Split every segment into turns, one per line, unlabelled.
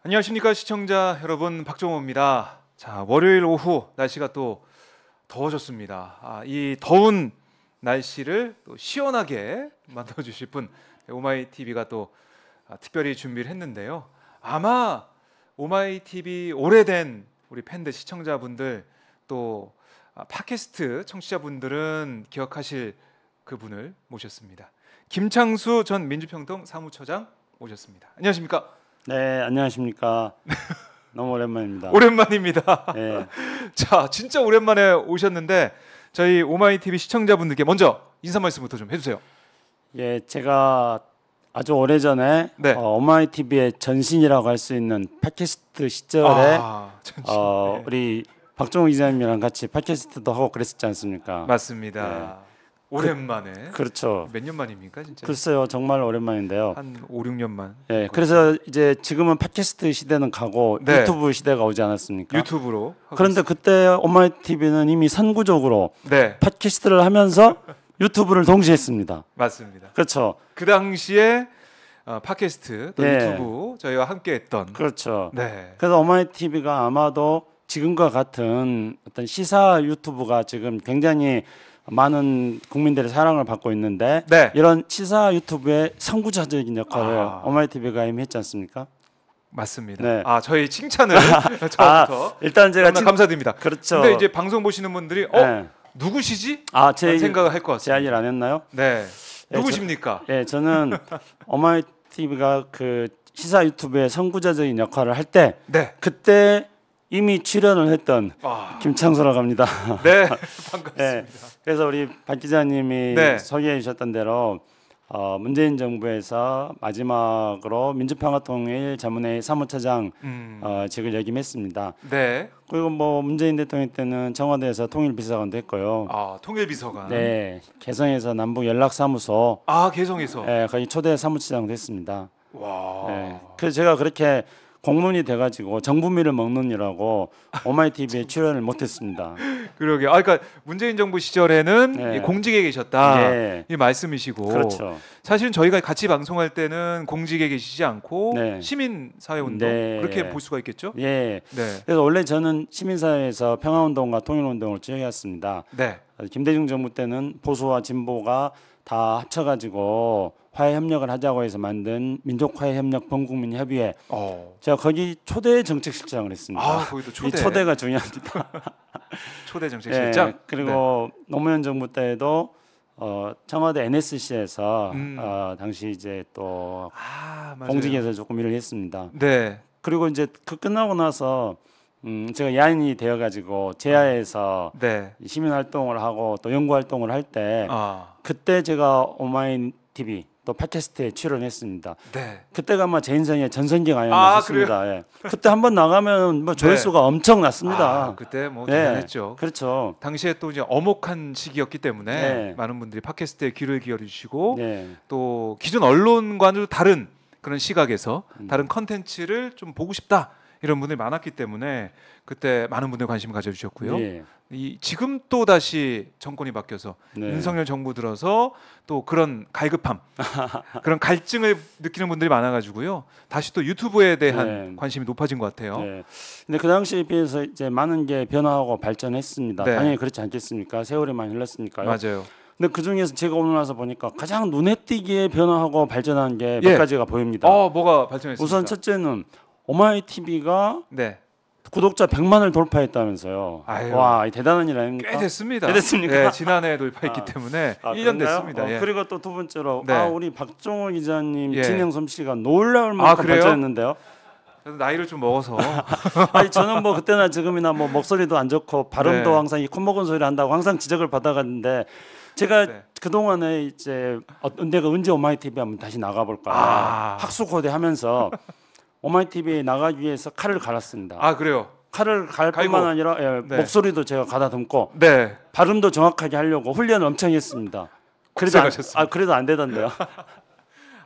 안녕하십니까 시청자 여러분, 박종호입니다. 자, 월요일 오후 날씨가 또 더워졌습니다. 이 더운 날씨를 또 시원하게 만들어주실 분 오마이TV가 또 특별히 준비를 했는데요. 아마 오마이TV 오래된 우리 팬들, 시청자분들, 또 팟캐스트 청취자분들은 기억하실 그분을 모셨습니다. 김창수 전 민주평통 사무처장 모셨습니다. 안녕하십니까?
네, 안녕하십니까. 너무 오랜만입니다.
오랜만입니다.
네.
자, 진짜 오랜만에 오셨는데 저희 오마이TV 시청자분들께 먼저 인사 말씀부터 좀 해주세요.
예, 제가 아주 오래전에
네.
오마이TV의 전신이라고 할 수 있는 팟캐스트 시절에
네.
우리 박종호 기자님이랑 같이 팟캐스트도 하고 그랬었지 않습니까?
맞습니다.
네.
오랜만에.
그렇죠.
몇 년 만입니까, 진짜?
글쎄요, 정말 오랜만인데요.
한 5, 6년 만.
예, 그래서 이제 지금은 팟캐스트 시대는 가고
네.
유튜브 시대가 오지 않았습니까?
유튜브로.
그런데 그때 오마이TV는 이미 선구적으로
네,
팟캐스트를 하면서 유튜브를 동시에 했습니다.
맞습니다.
그렇죠.
그 당시에 팟캐스트 또
예.
유튜브 저희와 함께했던.
그렇죠.
네.
그래서 오마이TV가 아마도 지금과 같은 어떤 시사 유튜브가 지금 굉장히 많은 국민들의 사랑을 받고 있는데
네.
이런 시사 유튜브의 선구자적인 역할을 오마이TV가 이미 했지 않습니까?
맞습니다.
네.
저희 칭찬을 처음부터
일단 제가
감사드립니다.
그렇죠.
근데 이제 방송 보시는 분들이
네.
누구시지?
제
생각을 할 것 같습니다.
제 할 일 안 했나요?
네.
예,
누구십니까?
저는 오마이TV가 그 시사 유튜브의 선구자적인 역할을 할 때
네.
그때 이미 출연을 했던 김창수라고 합니다.
네, 반갑습니다.
네, 그래서 우리 박 기자님이
네.
소개해 주셨던 대로 문재인 정부에서 마지막으로 민주평화통일 자문회의 사무처장 직을 역임했습니다.
네.
그리고 뭐 문재인 대통령 때는 청와대에서 통일비서관도 했고요.
통일비서관.
네, 개성에서 남북연락사무소.
개성에서.
네, 거기 초대 사무처장도 했습니다.
와.
네, 그래서 제가 그렇게 공문이 돼가지고 정부미를 먹느니라고 오마이TV에 출연을 못했습니다.
그러게. 그러니까 문재인 정부 시절에는
네.
공직에 계셨다.
네.
이 말씀이시고.
그렇죠.
사실은 저희가 같이 방송할 때는 공직에 계시지 않고
네.
시민 사회 운동
네.
그렇게 볼 수가 있겠죠?
예.
네.
그래서 원래 저는 시민사회에서 평화운동과 통일운동을 주역해왔습니다.
네.
김대중 정부 때는 보수와 진보가 다 합쳐가지고 화해협력을 하자고 해서 만든 민족화해협력 범국민협의회. 제가 거기 초대 정책실장을 했습니다.
거기도
이 초대가 중요합니다.
초대 정책실장.
예, 그리고 노무현 정부 때에도 청와대 NSC에서 당시 이제 또 공직에서 조금 일을 했습니다.
네.
그리고 이제 그 끝나고 나서 제가 야인이 되어가지고 제야에서
네.
시민 활동을 하고 또 연구 활동을 할 때 그때 제가 오마이TV 또 팟캐스트에 출연했습니다.
네.
그때가 아마 제 인생의 전성기가 아니었나 싶습니다. 예. 그때 한번 나가면 뭐 조회수가 엄청 났습니다.
그때 뭐 대단했죠.
그렇죠.
당시에 또 이제 엄혹한 시기였기 때문에 많은 분들이 팟캐스트에 귀를 기울여 주시고 또 기존 언론과는 다른 그런 시각에서 다른 컨텐츠를 좀 보고 싶다. 이런 분들이 많았기 때문에 그때 많은 분들 관심을 가져주셨고요. 지금 또 다시 정권이 바뀌어서 윤석열 정부 들어서 또 그런 갈급함, 그런 갈증을 느끼는 분들이 많아가지고요. 다시 또 유튜브에 대한 관심이 높아진 것 같아요.
근데 그 당시에 비해서 이제 많은 게 변화하고 발전했습니다.
네.
당연히 그렇지 않겠습니까? 세월이 많이 흘렀으니까요.
맞아요.
근데 그 중에서 제가 오늘 와서 보니까 가장 눈에 띄게 변화하고 발전한 게 몇 가지가 보입니다.
뭐가 발전했습니까?
우선 첫째는 오마이TV가 구독자 100만을 돌파했다면서요. 와, 대단한 일 아닙니까?
꽤 됐습니다.
꽤 됐습니까?
네, 지난해에 돌파했기 때문에 1년 됐습니다.
그리고 또 두 번째로 우리 박종호 기자님 진행 솜씨가 놀라울 만큼 발전했는데요.
저는 나이를 좀 먹어서
저는 뭐 그때나 지금이나 뭐 목소리도 안 좋고 발음도 항상 이 콧먹은 소리를 한다고 항상 지적을 받아갔는데 제가 그 동안에 이제 내가 언제 오마이TV 한번 다시 나가볼까 학수고대하면서 오마이TV에 나가기 위해서 칼을 갈았습니다.
그래요?
칼을 갈 뿐만 아니라 목소리도 제가 가다듬고 발음도 정확하게 하려고 훈련을 엄청 했습니다. 그래도 안 되던데요.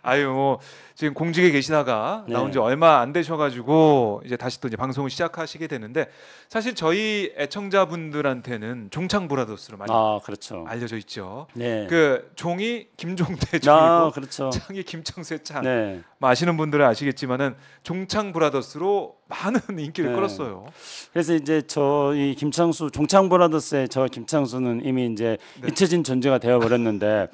아유 뭐 지금 공직에 계시다가
네.
나온 지 얼마 안 되셔가지고 이제 다시 또 이제 방송을 시작하시게 되는데 사실 저희 애청자분들한테는 종창 브라더스로 많이
그렇죠.
알려져 있죠.
네.
그 종이 김종대 종이고
그렇죠.
창이 김창수의 창.
네.
뭐 아시는 분들은 아시겠지만은 종창 브라더스로 많은 인기를
네.
끌었어요.
그래서 이제 저희 김창수 종창 브라더스의 저 김창수는 이미 이제
네.
잊혀진 존재가 되어 버렸는데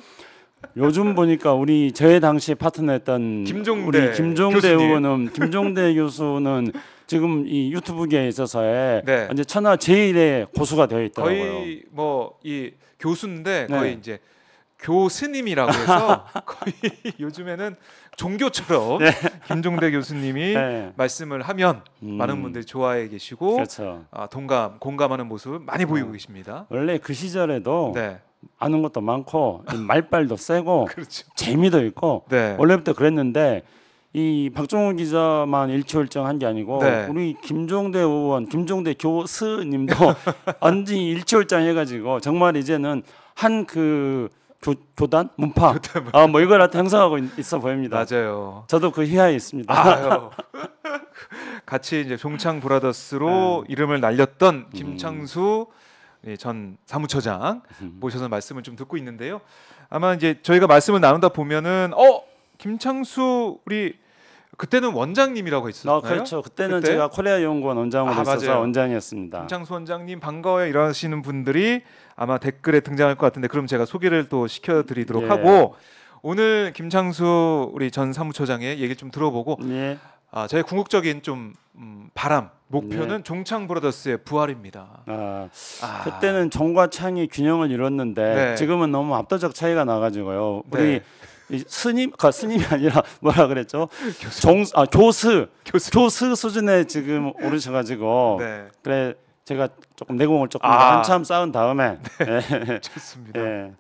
요즘 보니까 우리 저의 당시 파트너였던
김종대
교수님. 의원은 김종대 교수는 지금 이 유튜브계에 있어서의
네.
이제 천하 제일의 고수가 되어 있더라고요.
거의 뭐 이 교수인데
네.
거의 이제 교스님이라고 해서 거의 요즘에는 종교처럼
네.
김종대 교수님이
네.
말씀을 하면 많은 분들이 좋아해 계시고
그렇죠.
공감하는 모습을 많이 보이고 계십니다.
원래 그 시절에도
네,
아는 것도 많고 말빨도 세고
그렇죠.
재미도 있고
네,
원래부터 그랬는데 이 박종훈 기자만 일취월장한 게 아니고
네.
우리 김종대 의원, 김종대 교수님도 완전히 일취월장해가지고 정말 이제는 한 그 교단 문파 뭐 이걸 형성하고 있어 보입니다.
맞아요.
저도 그 희하에 있습니다.
아유. 같이 이제 종창 브라더스로 이름을 날렸던 김창수 전 사무처장 모셔서 말씀을 좀 듣고 있는데요. 아마 이제 저희가 말씀을 나누다 보면은 김창수 우리 그때는 원장님이라고 했었나요?
그렇죠. 그때는 제가 코리아 연구원 원장으로 있어서
맞아요.
원장이었습니다.
김창수 원장님 반가워요 이러시는 분들이 아마 댓글에 등장할 것 같은데 그럼 제가 소개를 또 시켜드리도록
예.
하고 오늘 김창수 우리 전 사무처장의 얘기 좀 들어보고
예.
저의 궁극적인 좀 바람 목표는
네.
종창 브라더스의 부활입니다.
그때는 종과 창이 균형을 이뤘는데
네.
지금은 너무 압도적 차이가 나가지고요. 우리
네.
이 스님이 아니라 뭐라 그랬죠? 교수 수준에 지금 오르셔가지고
네.
그래 제가 조금 내공을 조금 한참 쌓은 다음에
네. 좋습니다.
네.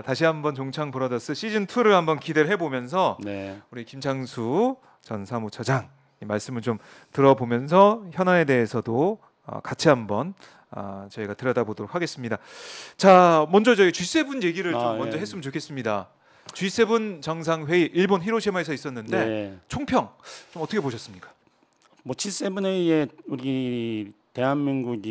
다시 한번 종창 브라더스 시즌 2를 한번 기대를 해보면서
네.
우리 김창수 전 사무처장 이 말씀을 좀 들어보면서 현안에 대해서도 같이 한번 저희가 들여다보도록 하겠습니다. 자, 먼저 저희 G7 얘기를 좀 먼저 했으면 좋겠습니다. G7 정상회의 일본 히로시마에서 있었는데 총평 좀 어떻게 보셨습니까?
뭐 G7회의에 우리 대한민국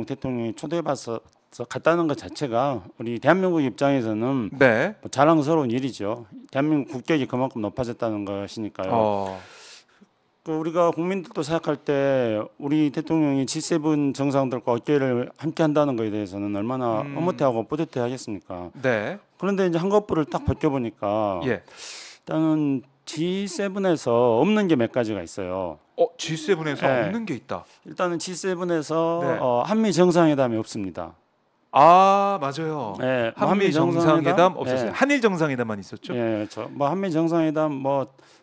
대통령이 초대받아서 갔다는 것 자체가 우리 대한민국 입장에서는
네.
뭐 자랑스러운 일이죠. 대한민국 국격이 그만큼 높아졌다는 것이니까요. 우리가 국민들도 생각할 때 우리 대통령이 G7 정상들과 어깨를 함께 한다는 것에 대해서는 얼마나 흐뭇해하고 뿌듯해하겠습니까?
네.
그런데 이제 한꺼풀을 딱 벗겨보니까 일단은 G7에서 없는 게 몇 가지가 있어요.
G7에서 없는 게 있다.
일단은 G7에서 한미 정상회담이 없습니다.
맞아요.
네,
한미 정상회담 없었어요. 한일 정상회담만 있었죠.
그렇죠. 뭐 한미 정상회담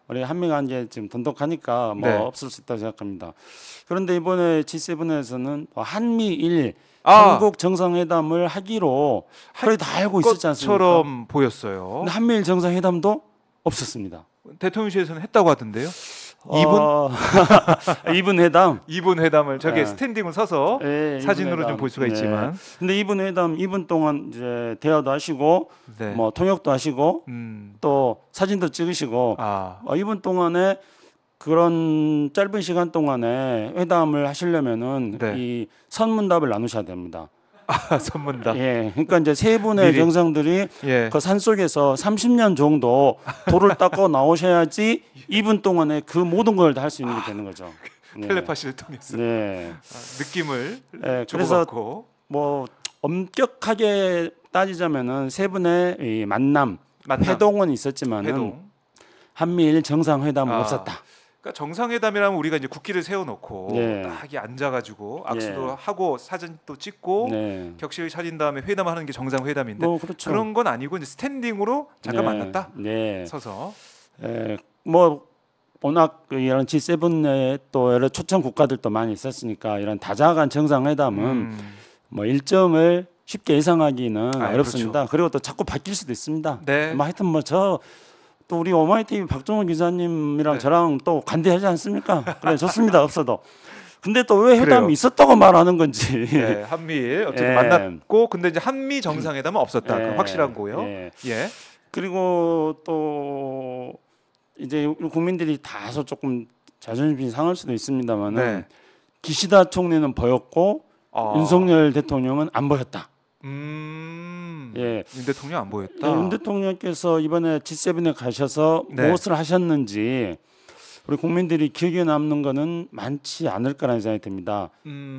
우리 한미가 이제 지금 돈독하니까 없을 수 있다고 생각합니다. 그런데 이번에 G7에서는 한미일 한국 정상회담을 하기로 거의 다 알고 있었지 않습니까?
것처럼 보였어요.
근데 한미일 정상회담도 없었습니다.
대통령실에서는 했다고 하던데요.
2분 회담.
2분 회담을 저게 스탠딩을 서서 사진으로 좀 볼 수가 있지만.
근데 2분 회담 2분 동안 이제 대화도 하시고 뭐 통역도 하시고 또 사진도 찍으시고 2분 동안에 그런 짧은 시간 동안에 회담을 하시려면은 이 선문답을 나누셔야 됩니다.
선문답.
그러니까 이제 세 분의 정상들이 그 산속에서 30년 정도 돌을 닦고 나오셔야지 2분 동안에 그 모든 걸 다 할 수 있는 게 되는 거죠.
텔레파시를 통해서 느낌을
그래서
주고받고.
뭐 엄격하게 따지자면은 세 분의 이 만남. 회동은 있었지만은 한미일 정상회담은 없었다.
그러니까 정상회담이라면 우리가 이제 국기를 세워놓고 딱 앉아가지고 악수도 하고 사진도 찍고 격식을 차린 다음에 회담하는 게 정상회담인데
그렇죠.
그런 건 아니고 이제 스탠딩으로 잠깐 만났다. 서서.
뭐 워낙 이런 G7에 또 여러 초청 국가들도 많이 있었으니까 이런 다자간 정상회담은 뭐 일정을 쉽게 예상하기는 어렵습니다.
그렇죠.
그리고 또 자꾸 바뀔 수도 있습니다. 뭐 하여튼 또 우리 오마이TV 박종훈 기자님이랑 저랑 또 관대하지 않습니까? 그래 좋습니다. 없어도. 근데 또 왜 회담이 있었다고 말하는 건지.
한미일 어쨌든 만났고 근데 이제 한미 정상회담은 없었다. 확실한 거요.
그리고 또 이제 우리 국민들이 다소 조금 자존심이 상할 수도 있습니다만은
네.
기시다 총리는 보였고 윤석열 대통령은 안 보였다.
예. 윤 대통령 안 보였다.
윤 대통령께서 이번에 G7에 가셔서
네.
무엇을 하셨는지 우리 국민들이 기억에 남는 거는 많지 않을 거라는 생각이 듭니다.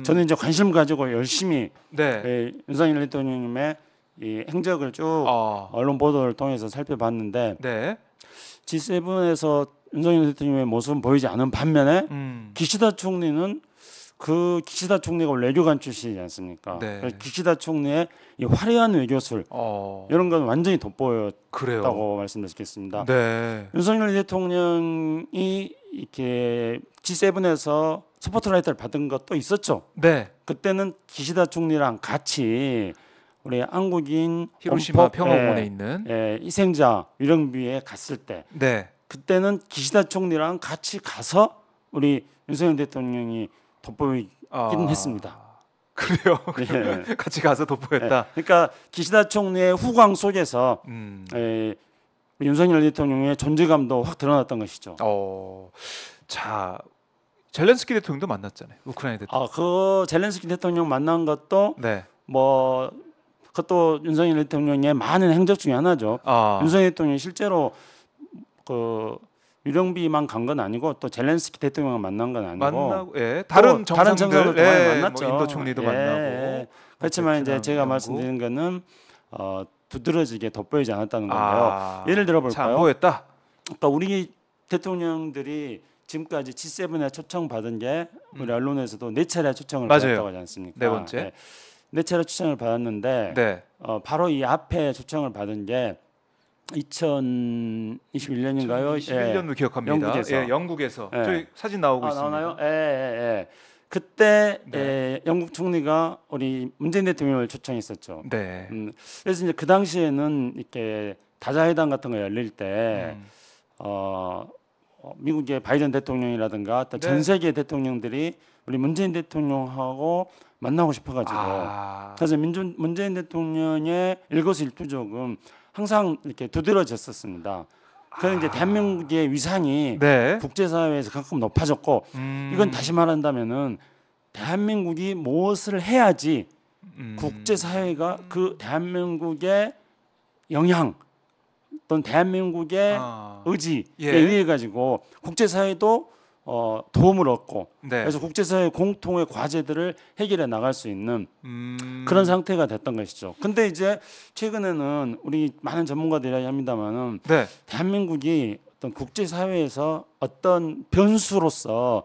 저는 이제 관심 가지고 열심히
네.
윤석열 대통령님의 이 행적을 쭉 언론 보도를 통해서 살펴봤는데
네.
G7에서 윤석열 대통령의 모습은 보이지 않은 반면에 기시다 총리는 그 기시다 총리가 원래 외교관 출신이지 않습니까?
네.
기시다 총리의 이 화려한 외교술 이런 건 완전히 돋보였다고 말씀드리겠습니다.
네.
윤석열 대통령이 이렇게 G7에서 스포트라이트를 받은 것도 있었죠.
네.
그때는 기시다 총리랑 같이 우리 한국인
히로시마 평화공원에 있는
희생자 유령비에 갔을 때,
네.
그때는 기시다 총리랑 같이 가서 우리 윤석열 대통령이 돋보이긴 했습니다.
그래요.
네.
같이 가서 돋보였다.
네. 그러니까 기시다 총리의 후광 속에서 윤석열 대통령의 존재감도 확 드러났던 것이죠.
자, 젤렌스키 대통령도 만났잖아요. 우크라이나 대통령.
그 젤렌스키 대통령 만난 것도
네.
뭐 그것도 윤석열 대통령의 많은 행적 중에 하나죠. 윤석열 대통령이 실제로 그 유령비만 간 건 아니고 또 젤렌스키 대통령을 만난 건 아니고
다른 정상들
많이 만났죠.
뭐 인도 총리도 만나고
그렇지만 이제 제가 말씀드린 거는 두드러지게 돋보이지 않았다는 건데요. 예를 들어 볼까요?
안 보였다.
그러니까 우리 대통령들이 지금까지 G7에 초청 받은 게 우리 언론에서도 4차례 초청을 받았다고 하지 않습니까?
4번째.
4차례 초청을 받았는데 바로 이 앞에 초청을 받은 게 2021년인가요?
2021년으로 기억합니다. 영국에서 저희 사진 나오고 있습니다.
나오나요? 그때 영국 총리가 우리 문재인 대통령을 초청했었죠.
네.
그래서 이제 그 당시에는 이렇게 다자회담 같은 거 열릴 때 미국의 바이든 대통령이라든가 또 전 세계 대통령들이 우리 문재인 대통령하고 만나고 싶어가지고 그래서 문재인 대통령의 일거수일투족은 항상 이렇게 두드러졌었습니다. 그래서 이제 대한민국의 위상이 국제사회에서 가끔 높아졌고 이건 다시 말한다면은 대한민국이 무엇을 해야지 국제사회가 그 대한민국의 영향 또는 대한민국의 의지에 의해 가지고 국제사회도 도움을 얻고 그래서 국제사회 공통의 과제들을 해결해 나갈 수 있는 그런 상태가 됐던 것이죠. 근데 이제 최근에는 우리 많은 전문가들이 이야기합니다만은 대한민국이 어떤 국제사회에서 어떤 변수로서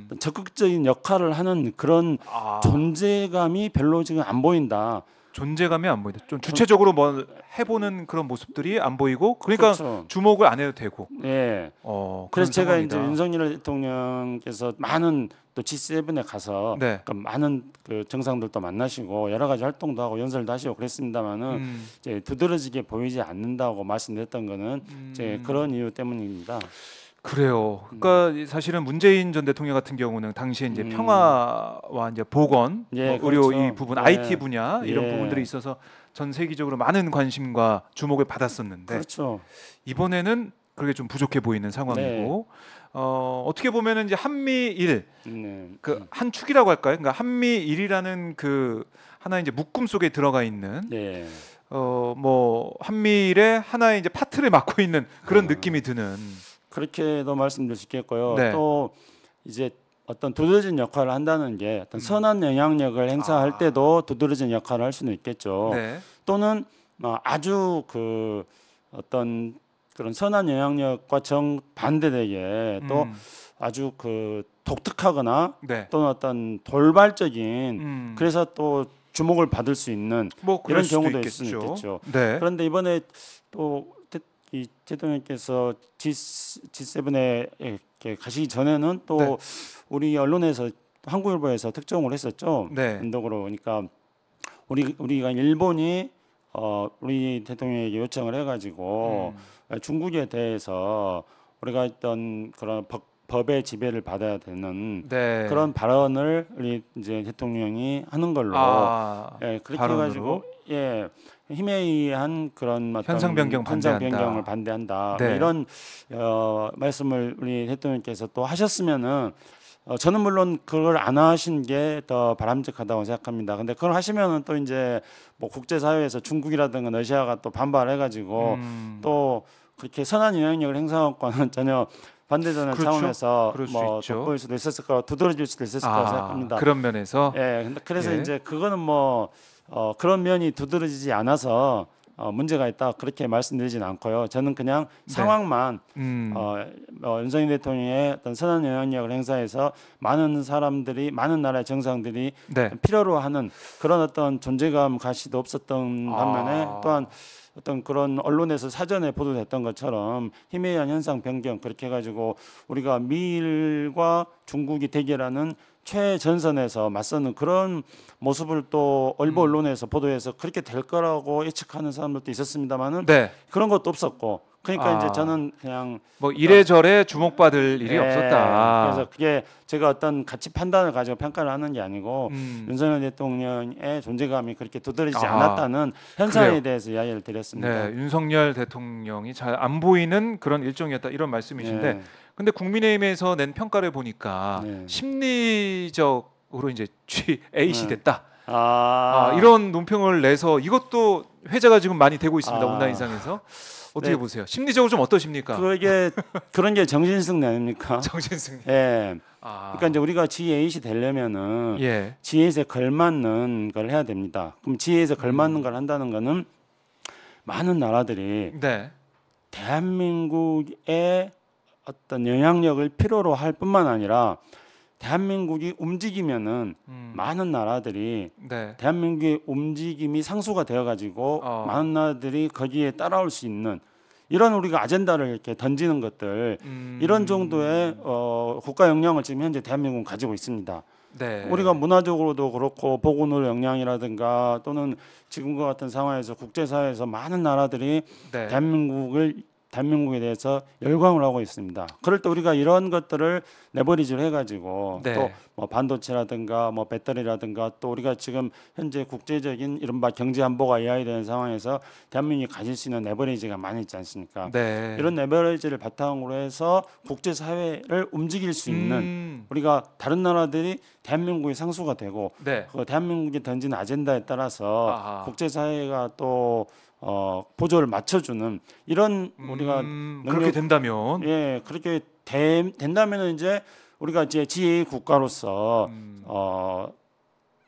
어떤 적극적인 역할을 하는 그런 존재감이 별로 지금 안 보인다.
존재감이 안 보인다. 좀 주체적으로 뭐 해보는 그런 모습들이 안 보이고, 그러니까 주목을 안 해도 되고.
그래서 제가 이제 윤석열 대통령께서 많은 또 G7에 가서 그러니까 많은 그 정상들도 만나시고 여러 가지 활동도 하고 연설도 하시고 그랬습니다만은 이제 두드러지게 보이지 않는다고 말씀드렸던 거는 이제 그런 이유 때문입니다.
그래요. 그러니까 사실은 문재인 전 대통령 같은 경우는 당시에 이제 평화와 이제 보건, 의료 이 부분, IT 분야 이런 부분들이 있어서 전 세계적으로 많은 관심과 주목을 받았었는데 이번에는 그게 좀 부족해 보이는 상황이고 어떻게 보면은 이제 한미일 그 한 축이라고 할까요? 그러니까 한미일이라는 그 하나의 이제 묶음 속에 들어가 있는 뭐 한미일의 하나의 이제 파트를 맡고 있는 그런 느낌이 드는.
그렇게도 말씀드릴 수 있겠고요. 또 이제 어떤 두드러진 역할을 한다는 게 어떤 선한 영향력을 행사할 때도 두드러진 역할을 할 수는 있겠죠. 또는 아주 그 어떤 그런 선한 영향력과 정 반대되게 또 아주 그 독특하거나 또는 어떤 돌발적인 그래서 또 주목을 받을 수 있는
뭐
이런 경우도 있을 수 있겠죠. 그런데 이번에 또 이 대통령께서 G7에 이렇게 가시기 전에는 또 우리 언론에서 한국일보에서 특종을 했었죠. 인도그로 그러니까 우리가 일본이 우리 대통령에게 요청을 해가지고 중국에 대해서 우리가 어떤 그런 법의 지배를 받아야 되는 그런 발언을 우리 이제 대통령이 하는 걸로 그렇게 해가지고 예, 힘에 의한 그런 어떤
현상 변경을
반대한다.
네.
뭐 이런 말씀을 우리 대통령께서 또 하셨으면은 저는 물론 그걸 안 하신 게 더 바람직하다고 생각합니다. 근데 그걸 하시면은 또 이제 뭐 국제사회에서 중국이라든가 러시아가 또 반발해가지고 또 그렇게 선한 영향력을 행사하고는 전혀 반대되는
그렇죠.
차원에서 뭐
있죠.
돋보일 수도 있었을 거라고 두드러질 수도 있었을 거라고 생각합니다.
그런 면에서
예, 근데 그래서
예.
이제 그거는 뭐 그런 면이 두드러지지 않아서 문제가 있다 그렇게 말씀드리지는 않고요. 저는 그냥
네.
상황만 윤석열 대통령의 어떤 선한 영향력을 행사해서 많은 사람들이 많은 나라의 정상들이
네.
필요로 하는 그런 어떤 존재감 가시도 없었던 반면에 또한 어떤 그런 언론에서 사전에 보도됐던 것처럼 힘에 의한 현상 변경 그렇게 해가지고 우리가 미일과 중국이 대결하는 최전선에서 맞서는 그런 모습을 또 일부 언론에서 보도해서 그렇게 될 거라고 예측하는 사람들도 있었습니다만은
네.
그런 것도 없었고 그러니까 이제 저는 그냥
뭐 이래저래 주목받을 일이 없었다.
그래서 그게 제가 어떤 가치 판단을 가지고 평가를 하는 게 아니고 윤석열 대통령의 존재감이 그렇게 두드러지지 않았다는 현상에
그래요.
대해서 이야기를 드렸습니다.
네, 윤석열 대통령이 잘 안 보이는 그런 일정이었다 이런 말씀이신데,
네.
근데 국민의힘에서 낸 평가를 보니까
네.
심리적으로 이제 A씨
네.
됐다. 이런 논평을 내서 이것도 회자가 지금 많이 되고 있습니다. 온라인상에서. 어떻게
네.
보세요? 심리적으로 좀 어떠십니까?
그게 그런 게 정신승리 아닙니까?
정신승리.
예. 그러니까 이제 우리가 G8이 되려면은
예.
G8에 걸맞는 걸 해야 됩니다. 그럼 G8에 걸맞는 걸 한다는 거는 많은 나라들이
네.
대한민국의 어떤 영향력을 필요로 할 뿐만 아니라 대한민국이 움직이면은 많은 나라들이
네.
대한민국의 움직임이 상수가 되어가지고 많은 나라들이 거기에 따라올 수 있는 이런 우리가 아젠다를 이렇게 던지는 것들 이런 정도의 국가 역량을 지금 현재 대한민국은 가지고 있습니다.
네.
우리가 문화적으로도 그렇고 보건의료 역량이라든가 또는 지금과 같은 상황에서 국제사회에서 많은 나라들이
네.
대한민국에 대해서 열광을 하고 있습니다. 그럴 때 우리가 이런 것들을 레버리지를 해가지고
네.
또 뭐 반도체라든가 뭐 배터리라든가 또 우리가 지금 현재 국제적인 이른바 경제 안보가 이야기되는 상황에서 대한민국이 가질 수 있는 레버리지가 많이 있지 않습니까?
네.
이런 레버리지를 바탕으로 해서 국제사회를 움직일 수 있는 우리가 다른 나라들이 대한민국의 상수가 되고
네.
그 대한민국이 던진 아젠다에 따라서 국제사회가 또 보조를 맞춰주는 이런 우리가
그렇게 된다면
그렇게 된다면은 이제 우리가 이제 G8 국가로서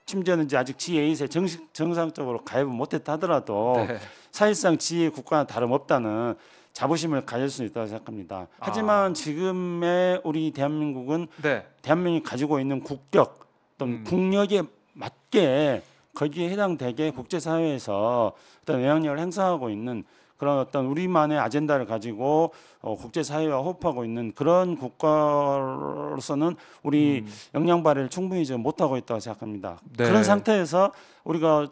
심지어는 이제 아직 G8에 정상적으로 가입을 못했다 하더라도
네.
사실상 G8 국가와 다름없다는 자부심을 가질 수 있다고 생각합니다. 하지만 지금의 우리 대한민국은
네.
대한민국이 가지고 있는 국격 또는 국력에 맞게 거기에 해당되게 국제사회에서 어떤 영향력을 행사하고 있는 그런 어떤 우리만의 아젠다를 가지고 국제사회와 호흡하고 있는 그런 국가로서는 우리 역량 발휘를 충분히 지금 못하고 있다고 생각합니다.
네.
그런 상태에서 우리가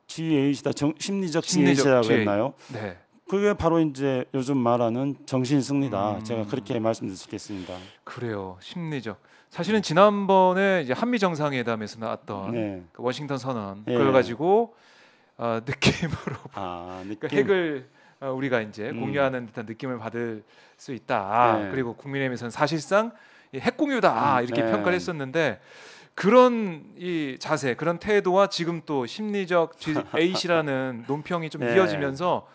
G8이다 심리적 G8이라고 했나요?
네.
그게 바로 이제 요즘 말하는 정신승리다. 제가 그렇게 말씀드릴 수 있겠습니다.
그래요. 심리적. 사실은 지난번에 이제 한미 정상회담에서 나왔던 그 워싱턴 선언 그걸 가지고 느낌으로 그러니까 핵을 우리가 이제 공유하는 듯한 느낌을 받을 수 있다. 그리고 국민의힘에서는 사실상 핵 공유다 이렇게 평가를 했었는데 그런 이 자세, 그런 태도와 지금 또 심리적 A씨라는 논평이 좀 이어지면서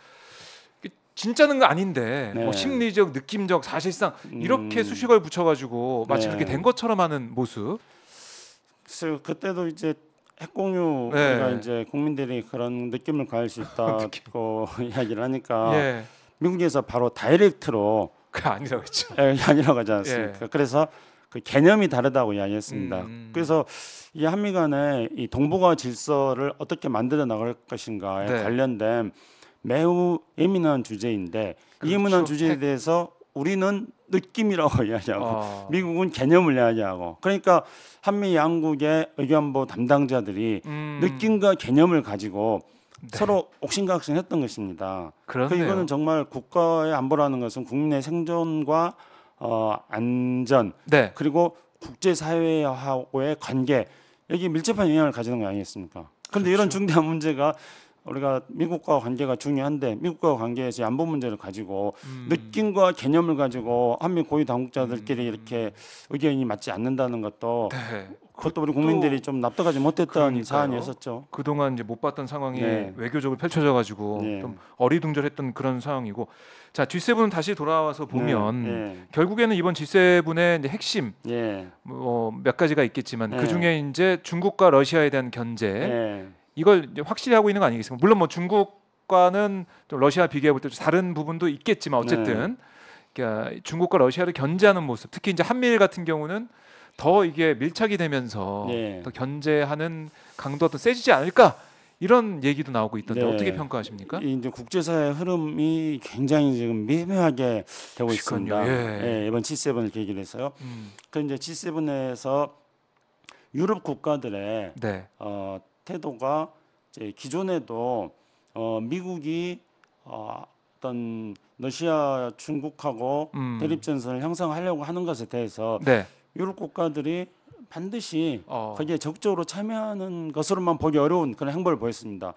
진짜는 거 아닌데 뭐 심리적, 느낌적 사실상 이렇게 수식어를 붙여가지고 마치 그렇게 된 것처럼 하는 모습.
그래서 그때도 이제 핵공유가 이제 국민들이 그런 느낌을 가질 수 있다고 이야기를 하니까 미국에서 바로 다이렉트로
그 아니라고 했죠.
아니라고 하지 않습니까? 그래서 그 개념이 다르다고 이야기했습니다. 그래서 이 한미 간의 이 동북아 질서를 어떻게 만들어 나갈 것인가에 관련된 매우 예민한 주제인데 이 예민한 주제에 대해서 우리는 느낌이라고 이야기하고 미국은 개념을 이야기하고 그러니까 한미 양국의 외교안보 담당자들이 느낌과 개념을 가지고 서로 옥신각신했던 것입니다. 그러니까 이거는 정말 국가의 안보라는 것은 국민의 생존과 안전 그리고 국제사회하고의 관계 여기 밀접한 영향을 가지는 거 아니겠습니까? 그런데 이런 중대한 문제가 우리가 미국과 관계가 중요한데 미국과 관계에서 안보 문제를 가지고 느낌과 개념을 가지고 한미 고위 당국자들끼리 이렇게 의견이 맞지 않는다는 것도
네.
그것도 우리 국민들이 좀 납득하지 못했던 사안이었었죠.
그동안 이제 못 봤던 상황이 외교적으로 펼쳐져 가지고 좀 어리둥절했던 그런 상황이고. 자, G7은 다시 돌아와서 보면 결국에는 이번 G7의 이제 핵심 몇 가지가 있겠지만 그 중에 이제 중국과 러시아에 대한 견제 이걸 이제 확실히 하고 있는 거 아니겠습니까? 물론 뭐 중국과는 좀 러시아 비교해 볼 때 다른 부분도 있겠지만 어쨌든 그러니까 중국과 러시아를 견제하는 모습, 특히 이제 한미일 같은 경우는 더 이게 밀착이 되면서 더 견제하는 강도가 더 세지지 않을까 이런 얘기도 나오고 있던데 어떻게 평가하십니까?
이제 국제사회 흐름이 굉장히 지금 미묘하게 되고 있습니다. 이번 G7을 계기로 해서요. 그 이제 G7에서 유럽 국가들의 태도가 이제 기존에도 미국이 어떤 러시아, 중국하고 대립 전선을 형성하려고 하는 것에 대해서 유럽 국가들이 반드시 거기에 적극적으로 참여하는 것으로만 보기 어려운 그런 행보를 보였습니다.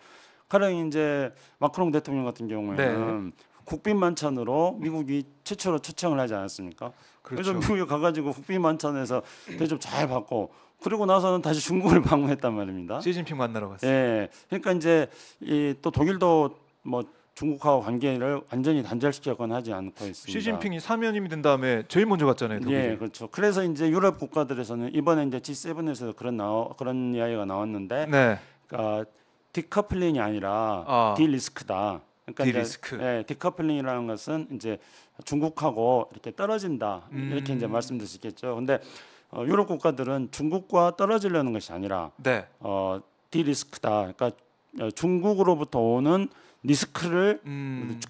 가령 이제 마크롱 대통령 같은 경우에는 국빈 만찬으로 미국이 최초로 초청을 하지 않았습니까? 그래서 미국에 가가지고 국빈 만찬에서 대접 잘 받고 그리고 나서는 다시 중국을 방문했단 말입니다.
시진핑 만나러 갔어요.
그러니까 이제 또 독일도 뭐 중국하고 관계를 완전히 단절시켰거나 하지 않고 있습니다.
시진핑이 사면임이 된 다음에 제일 먼저 갔잖아요. 독일이.
그렇죠. 그래서 이제 유럽 국가들에서는 이번에 이제 G7에서 그런 이야기가 나왔는데, 그러니까 디커플링이 아니라 디리스크다. 그러니까
디리스크.
디커플링이라는 것은 이제 중국하고 이렇게 떨어진다 이렇게 이제 말씀드릴 수 있겠죠. 근데 유럽 국가들은 중국과 떨어지려는 것이 아니라 디리스크다. 그러니까 중국으로부터 오는 리스크를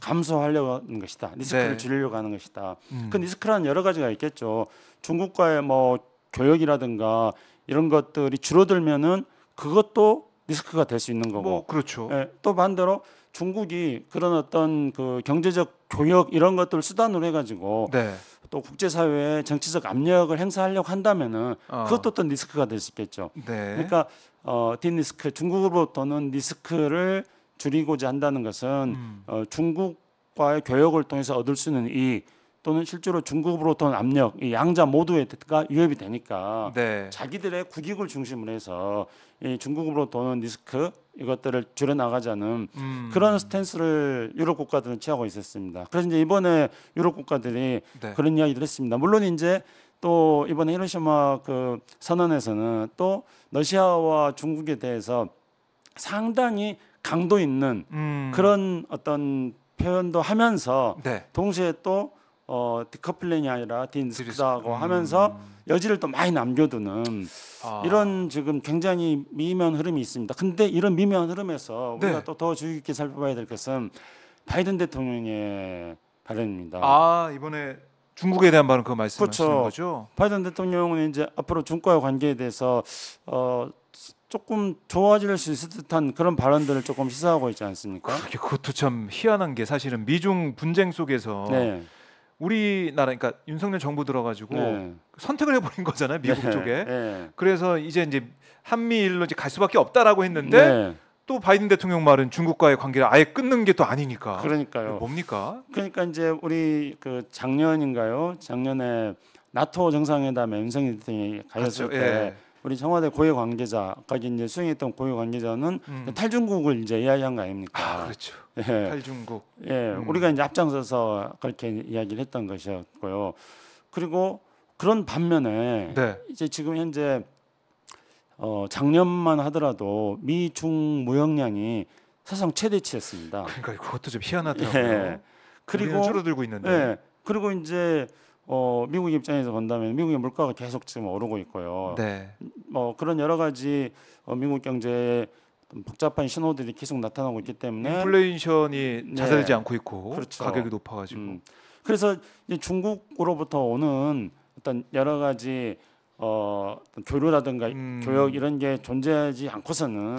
감소하려고 하는 것이다. 리스크를 줄이려고 하는 것이다. 그 리스크라는 여러 가지가 있겠죠. 중국과의 뭐 교역이라든가 이런 것들이 줄어들면은 그것도 리스크가 될 수 있는 거고.
그렇죠.
또 반대로 중국이 그런 어떤 그 경제적 교역 이런 것들을 수단으로 해가지고 또 국제사회에 정치적 압력을 행사하려고 한다면은 그것도 또 리스크가 될 수 있겠죠. 그러니까 디리스크 중국으로부터는 리스크를 줄이고자 한다는 것은 중국과의 교역을 통해서 얻을 수 있는 이익 또는 실제로 중국으로부터는 압력 이 양자 모두에가 위협이 되니까 자기들의 국익을 중심으로 해서 이 중국으로부터 오는 리스크 이것들을 줄여나가자는 그런 스탠스를 유럽 국가들은 취하고 있었습니다. 그래서 이제 이번에 유럽 국가들이 그런 이야기를 했습니다. 물론 이제 또 이번에 히로시마 그 선언에서는 또 러시아와 중국에 대해서 상당히 강도 있는 그런 어떤 표현도 하면서 동시에 또 디커플링이 아니라 디리스크다고 하면서 여지를 또 많이 남겨두는 이런 지금 굉장히 미묘한 흐름이 있습니다. 근데 이런 미묘한 흐름에서 우리가 또 더 주의 깊게 살펴봐야 될 것은 바이든 대통령의 발언입니다.
이번에 중국에 대한 발언 그거 말씀하시는 거죠?
바이든 대통령은 이제 앞으로 중국과의 관계에 대해서 조금 좋아질 수 있을 듯한 그런 발언들을 조금 시사하고 있지 않습니까?
그것도 참 희한한 게 사실은 미중 분쟁 속에서 우리나라 그러니까 윤석열 정부 들어가지고 선택을 해버린 거잖아요, 미국 쪽에. 그래서 이제 한미일로 이제 갈 수밖에 없다라고 했는데 또 바이든 대통령 말은 중국과의 관계를 아예 끊는 게 또 아니니까.
그러니까요.
뭡니까?
그러니까 이제 우리 그 작년인가요? 작년에 나토 정상회담에 윤석열 대통령이 가셨을 때. 우리 청와대 고위 관계자, 거기 이제 수행했던 고위 관계자는 탈중국을 이제 이야기한 거 아닙니까?
그렇죠. 탈중국.
우리가 이제 앞장서서 그렇게 이야기를 했던 것이었고요. 그리고 그런 반면에 이제 지금 현재 작년만 하더라도 미중 무역량이 사상 최대치였습니다.
그러니까 그것도 좀 희한하더라고요.
그리고
줄어들고 있는데.
그리고 이제 미국 입장에서 본다면 미국의 물가가 계속 지금 오르고 있고요. 뭐 그런 여러 가지 미국 경제에 복잡한 신호들이 계속 나타나고 있기 때문에
인플레이션이 자제되지 않고 있고 가격이 높아가지고
그래서 이제 중국으로부터 오는 어떤 여러 가지 교류라든가 교역 이런 게 존재하지 않고서는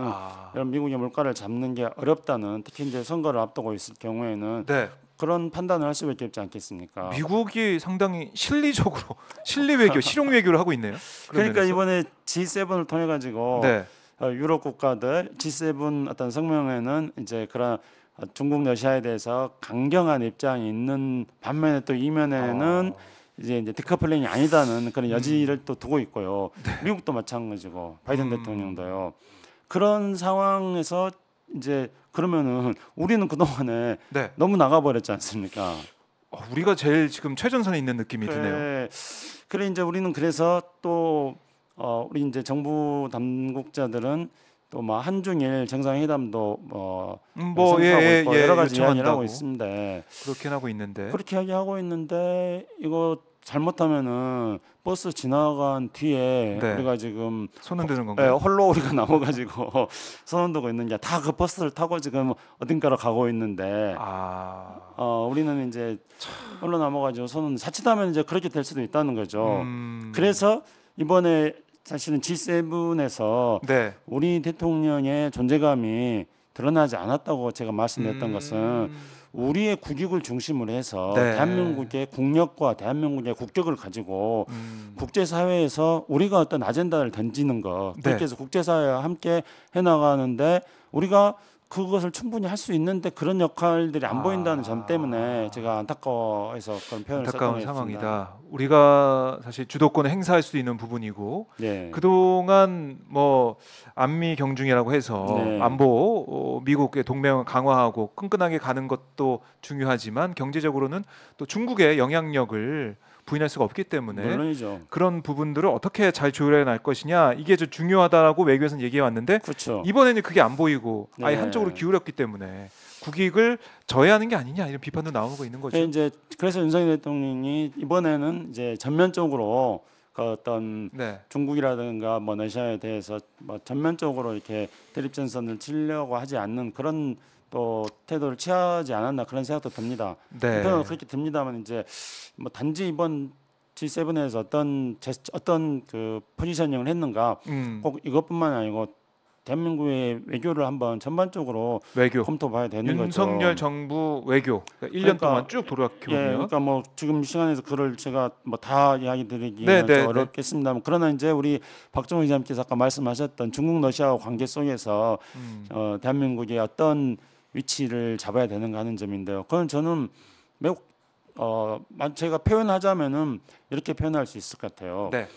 이런 미국의 물가를 잡는 게 어렵다는 특히 이제 선거를 앞두고 있을 경우에는 그런 판단을 할 수밖에 없지 않겠습니까?
미국이 상당히 실리적으로 실리 외교, 실용 외교를 하고 있네요.
그러니까 이번에 G7을 통해 가지고 유럽 국가들 G7 어떤 성명에는 이제 그런 중국 러시아에 대해서 강경한 입장이 있는 반면에 또 이면에는 이제 디커플링이 아니다는 그런 여지를 또 두고 있고요.
네.
미국도 마찬가지고 바이든 대통령도요. 그런 상황에서 이제 그러면은 우리는 그동안에
네.
너무 나가버렸지 않습니까?
우리가 제일 지금 최전선에 있는 느낌이 드네요.
그래 이제 우리는 그래서 또 우리 이제 정부 당국자들은 또 뭐 한중일 정상회담도 생각하고 있고 여러 가지 이야기를 하고 있습니다.
그렇게 하고 있는데
그렇게 이야기하고 있는데 이거 잘못하면은 버스 지나간 뒤에
네.
우리가 지금
손 흔드는 건가요?
홀로 우리가 남아가지고 손 흔들고 있는 게 다 그 버스를 타고 지금 어딘가로 가고 있는데 우리는 이제 홀로 남아가지고 손은 자칫하면 이제 그렇게 될 수도 있다는 거죠. 그래서 이번에 사실은 G7에서
네.
우리 대통령의 존재감이 드러나지 않았다고 제가 말씀드렸던 것은 우리의 국익을 중심으로 해서
네.
대한민국의 국력과 대한민국의 국격을 가지고 국제사회에서 우리가 어떤 아젠다를 던지는 것 그렇게 해서 국제사회와 함께 해나가는데 우리가 그것을 충분히 할 수 있는데 그런 역할들이 안 보인다는 점 때문에 제가 안타까워해서 그런 표현을
안타까운
썼던
상황이다. 우리가 사실 주도권을 행사할 수 있는 부분이고
네.
그동안 뭐 안미 경중이라고 해서
네.
안보 미국의 동맹을 강화하고 끈끈하게 가는 것도 중요하지만 경제적으로는 또 중국의 영향력을 부인할 수가 없기 때문에
물론이죠.
그런 부분들을 어떻게 잘 조율해 날 것이냐 이게 좀 중요하다라고 외교에서는 얘기해 왔는데
그렇죠.
이번에는 그게 안 보이고
네.
아예 한쪽으로 기울였기 때문에 국익을 저해하는 게 아니냐 이런 비판도 나오고 있는 거죠.
이제 그래서 윤석열 대통령이 이번에는 이제 전면적으로 그 어떤
네.
중국이라든가 뭐 러시아에 대해서 뭐 전면적으로 이렇게 대립 전선을 치려고 하지 않는 그런 또 태도를 취하지 않았나 그런 생각도 듭니다.
네.
한편으로 그렇게 듭니다만 이제 뭐 단지 이번 G7에서 어떤 그 포지셔닝을 했는가 꼭 이것뿐만 아니고 대한민국의 외교를 한번 전반적으로 검토봐야 되는 거죠.
윤석열 정부 외교 그러니까 1년 동안 쭉 돌아보면
그러니까 뭐 지금 시간에서 그걸 제가 뭐 다 이야기 드리기는 좀 어렵겠습니다만 그러나 이제 우리 박정우 기자님께서 아까 말씀하셨던 중국 러시아 관계 속에서 대한민국의 어떤 위치를 잡아야 되는가 하는 점인데요. 그건 저는 매우 제가 표현하자면은 이렇게 표현할 수 있을 것 같아요.
네.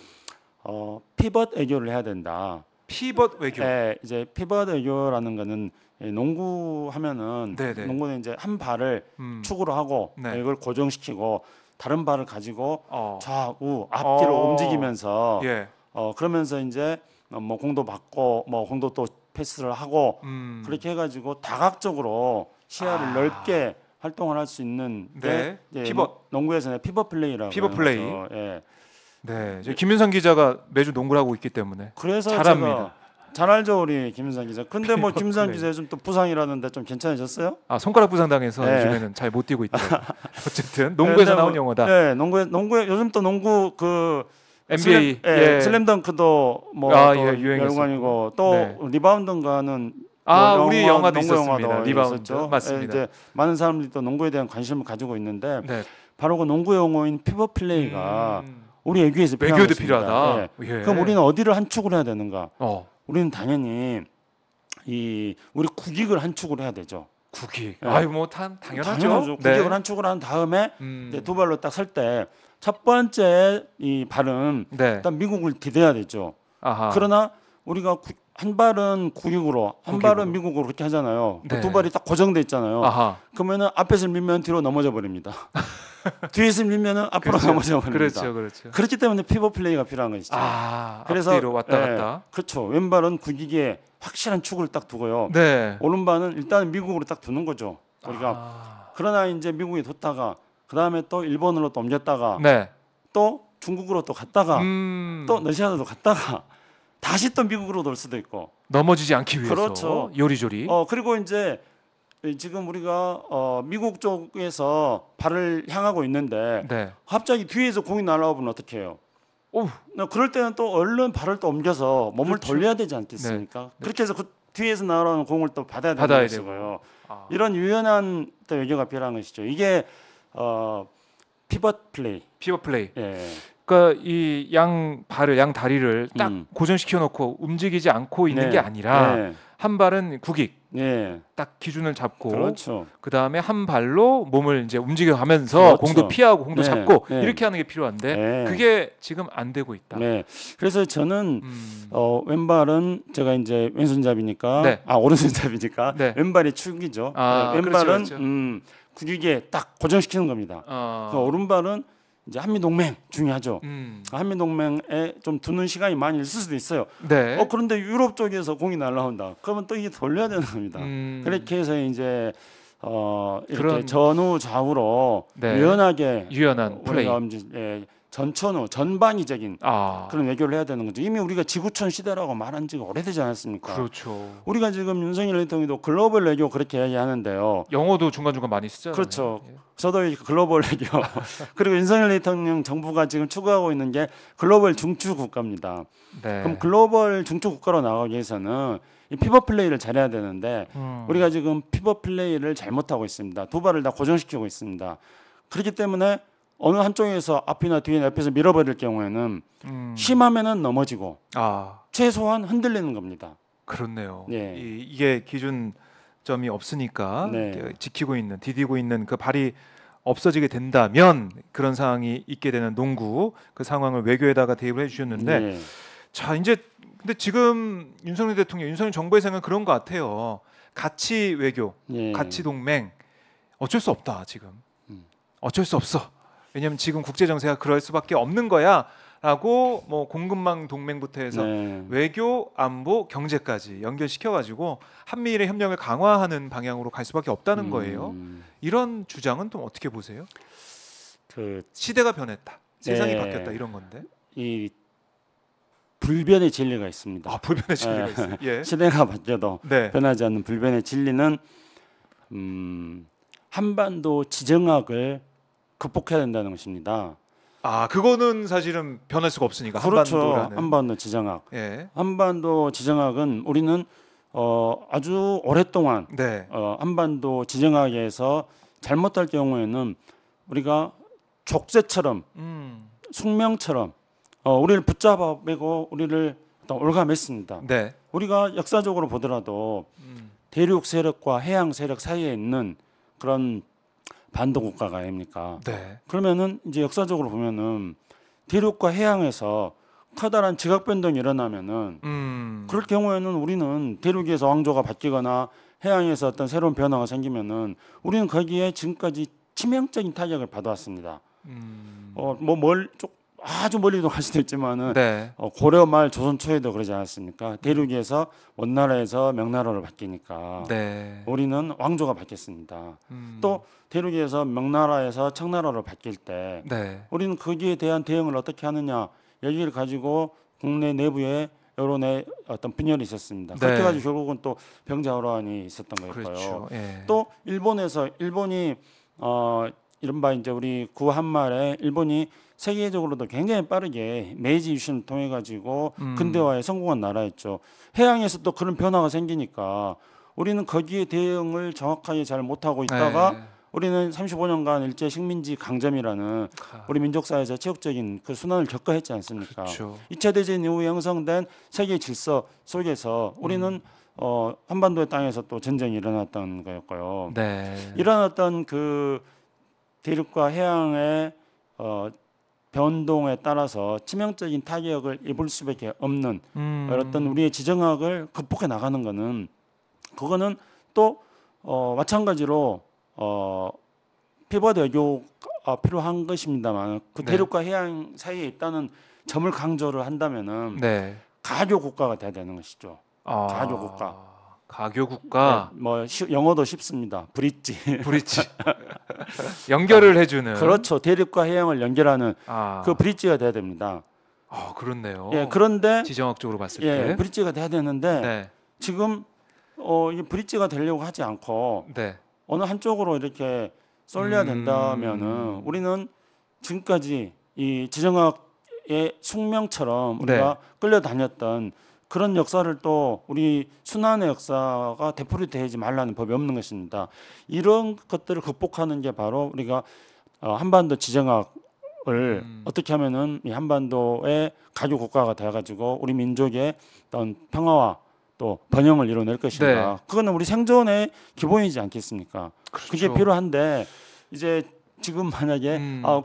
피벗 외교를 해야 된다.
피벗 외교.
네, 이제 피벗 외교라는 거는 농구 하면은 농구는 이제 한 발을 축으로 하고 이걸 고정시키고 다른 발을 가지고 좌우 앞뒤로 움직이면서 그러면서 이제 뭐 공도 받고 뭐 공도 또 패스를 하고 그렇게 해가지고 다각적으로 시야를 넓게 활동을 할 수 있는 게
피벗
농구에서는 피벗 플레이라고
피벗 플레이. 네, 김윤상 기자가 매주 농구를 하고 있기 때문에
그래서
잘합니다.
잘 알죠 우리 김윤상 기자. 근데 뭐 김윤상 기자 요즘 또 부상이라는데 좀 괜찮아졌어요?
손가락 부상 당해서 요즘에는 잘 못 뛰고 있다. 어쨌든 농구에서 나온 영어다.
네, 농구에 요즘 또 농구 그
NBA
슬램덩크도 뭐 열광이고 또 리바운드인가는
우리 영화도 있었습니다. 리바운드 맞습니다.
이제 많은 사람들이 또 농구에 대한 관심을 가지고 있는데 바로 그 농구 용어인 피벗 플레이가 우리 외교에서
외교도 필요하다.
그럼 우리는 어디를 한 축을 해야 되는가? 우리는 당연히 우리 국익을 한 축을 해야 되죠.
국익. 뭐 당연하죠.
국익을 한 축을 한 다음에 이제 두 발로 딱 설 때 첫 번째 이 발은 일단 미국을 디뎌야 되죠. 그러나 우리가 한 발은 국익으로 한 발은 미국으로 그렇게 하잖아요. 두 발이 딱 고정돼 있잖아요. 그러면은 앞에서 밀면 뒤로 넘어져 버립니다. 뒤에서 밀면은 앞으로 넘어져 버립니다.
그렇죠.
그렇기 때문에 피벗 플레이가 필요한 것이죠.
그래서 앞뒤로 왔다 갔다.
그렇죠. 왼발은 국익에 확실한 축을 딱 두고요. 오른발은 일단 미국으로 딱 두는 거죠. 우리가 그러나 이제 미국에 뒀다가 그 다음에 또 일본으로 또 옮겼다가 또 중국으로 또 갔다가 또 러시아로 갔다가 다시 또 미국으로 돌 수도 있고
넘어지지 않기 위해서
그렇죠.
요리조리.
그리고 이제 지금 우리가 미국 쪽에서 발을 향하고 있는데 갑자기 뒤에서 공이 날아오면 어떻게 해요? 그럴 때는 또 얼른 발을 또 옮겨서 몸을 돌려야 되지 않겠습니까? 그렇게 해서 그 뒤에서 날아오는 공을 또 받아야 되는 것이고요. 이런 유연한 또 외교가 필요한 것이죠. 이게 피벗 플레이.
피벗 플레이. 그러니까 이 양 발을 양 다리를 딱 고정시켜 놓고 움직이지 않고 있는
네.
게 아니라
네.
한 발은 국익
네.
딱 기준을 잡고
그렇죠.
그 다음에 한 발로 몸을 이제 움직여가면서
그렇죠.
공도 피하고 공도
네.
잡고
네.
이렇게 하는 게 필요한데
네.
그게 지금 안 되고 있다.
네. 그래서 저는 왼발은 제가 이제 왼손잡이니까
네.
오른손잡이니까
네.
왼발이 축이죠.
아,
왼발은
그렇죠.
국익에 딱 고정시키는 겁니다. 그러니까 오른발은 이제 한미동맹 중요하죠. 한미동맹에 좀 두는 시간이 많이 있을 수도 있어요.
네.
그런데 유럽 쪽에서 공이 날라온다. 그러면 또 이게 돌려야 되는 겁니다. 그렇게 해서 이제 이렇게
그런-
전후 좌우로
네.
유연한
플레이.
우리가 이제 전천후 전방위적인
아,
그런 외교를 해야 되는 거죠. 이미 우리가 지구촌 시대라고 말한 지가 오래되지 않았습니까?
그렇죠.
우리가 지금 윤석열 대통령도 글로벌 외교 그렇게 얘기하는데요.
영어도 중간중간 많이 쓰잖아요.
그렇죠.
예.
저도 이 글로벌 외교 그리고 윤석열 대통령 정부가 지금 추구하고 있는 게 글로벌 중추 국가입니다.
네.
그럼 글로벌 중추 국가로 나가기 위해서는 이 피벗 플레이를 잘해야 되는데 우리가 지금 피벗 플레이를 잘못하고 있습니다. 두 발을 다 고정시키고 있습니다. 그렇기 때문에 어느 한쪽에서 앞이나 뒤나 옆에서 밀어버릴 경우에는 심하면은 넘어지고
아,
최소한 흔들리는 겁니다.
그렇네요.
네.
이게 기준점이 없으니까
네.
이렇게 지키고 있는, 디디고 있는 그 발이 없어지게 된다면 그런 상황이 있게 되는 농구 그 상황을 외교에다가 대입을 해주셨는데
네.
자 이제 근데 지금 윤석열 대통령, 윤석열 정부의 생각은 그런 것 같아요. 가치 외교,
네.
가치 동맹 어쩔 수 없다 지금. 어쩔 수 없어. 왜냐하면 지금 국제 정세가 그럴 수밖에 없는 거야라고 뭐 공급망 동맹부터 해서
네.
외교, 안보, 경제까지 연결시켜 가지고 한미일의 협력을 강화하는 방향으로 갈 수밖에 없다는 거예요. 이런 주장은 또 어떻게 보세요?
그
시대가 변했다, 세상이
네.
바뀌었다 이런 건데.
이 불변의 진리가 있습니다.
아 불변의 진리가 있어요. 예.
시대가 바뀌어도
네.
변하지 않는 불변의 진리는 한반도 지정학을 극복해야 된다는 것입니다.
아 그거는 사실은 변할 수가 없으니까
그렇죠.
한반도라는.
한반도 지정학.
예.
한반도 지정학은 우리는 아주 오랫동안
네.
한반도 지정학에서 잘못할 경우에는 우리가 족쇄처럼 숙명처럼 우리를 붙잡아 매고 우리를 올가맸습니다.
네.
우리가 역사적으로 보더라도 대륙 세력과 해양 세력 사이에 있는 그런 반도 국가가 아닙니까?
네.
그러면은 이제 역사적으로 보면은 대륙과 해양에서 커다란 지각 변동이 일어나면은 그럴 경우에는 우리는 대륙에서 왕조가 바뀌거나 해양에서 어떤 새로운 변화가 생기면은 우리는 거기에 지금까지 치명적인 타격을 받아왔습니다. 아주 멀리도 갈 수도 있지만은
네.
고려 말 조선 초에도 그러지 않았습니까? 대륙에서 원나라에서 명나라로 바뀌니까
네.
우리는 왕조가 바뀌었습니다. 또 대륙에서 명나라에서 청나라로 바뀔 때
네.
우리는 거기에 대한 대응을 어떻게 하느냐 여기를 가지고 국내 내부에 여론의 어떤 분열이 있었습니다.
네.
그렇게 가지고 결국은 또 병자호란이 있었던 거였고요.
그렇죠. 예.
또 일본이 이른바 이제 우리 구한말에 일본이 세계적으로도 굉장히 빠르게 메이지 유신을 통해 가지고 근대화에 성공한 나라였죠. 해양에서 또 그런 변화가 생기니까 우리는 거기에 대응을 정확하게 잘 못하고 있다가
네.
우리는 35년간 일제 식민지 강점이라는 우리 민족사에서 체육적인 그 순환을 겪어야 했지 않습니까?
그렇죠.
2차 대전 이후에 형성된 세계 질서 속에서 우리는 한반도의 땅에서 또 전쟁이 일어났던 거였고요.
네.
이런 어떤 그 대륙과 해양의 변동에 따라서 치명적인 타격을 입을 수밖에 없는 어떤 우리의 지정학을 극복해 나가는 거는 그거는 또 마찬가지로 피벗 외교가 필요한 것입니다만 그
네.
대륙과 해양 사이에 있다는 점을 강조를 한다면은
네.
가교 국가가 돼야 되는 것이죠. 가교 국가.
가교 국가.
네, 뭐 영어도 쉽습니다. 브릿지.
브릿지. 연결을 해주는.
그렇죠. 대륙과 해양을 연결하는 그 브릿지가 돼야 됩니다.
그렇네요.
예, 그런데
지정학적으로 봤을
예,
때.
브릿지가 돼야 되는데
네.
지금 이 브릿지가 되려고 하지 않고
네.
어느 한쪽으로 이렇게 쏠려야 된다면은 우리는 지금까지 이 지정학의 숙명처럼 우리가 끌려다녔던 그런 역사를 또 우리 순환의 역사가 되풀이되지 말라는 법이 없는 것입니다. 이런 것들을 극복하는 게 바로 우리가 한반도 지정학을 어떻게 하면은 이 한반도의 가교 국가가 되어가지고 우리 민족의 어떤 평화와 또 번영을 이뤄낼 것인가.
네.
그거는 우리 생존의 기본이지 않겠습니까?
그렇죠.
그게 필요한데 이제 지금 만약에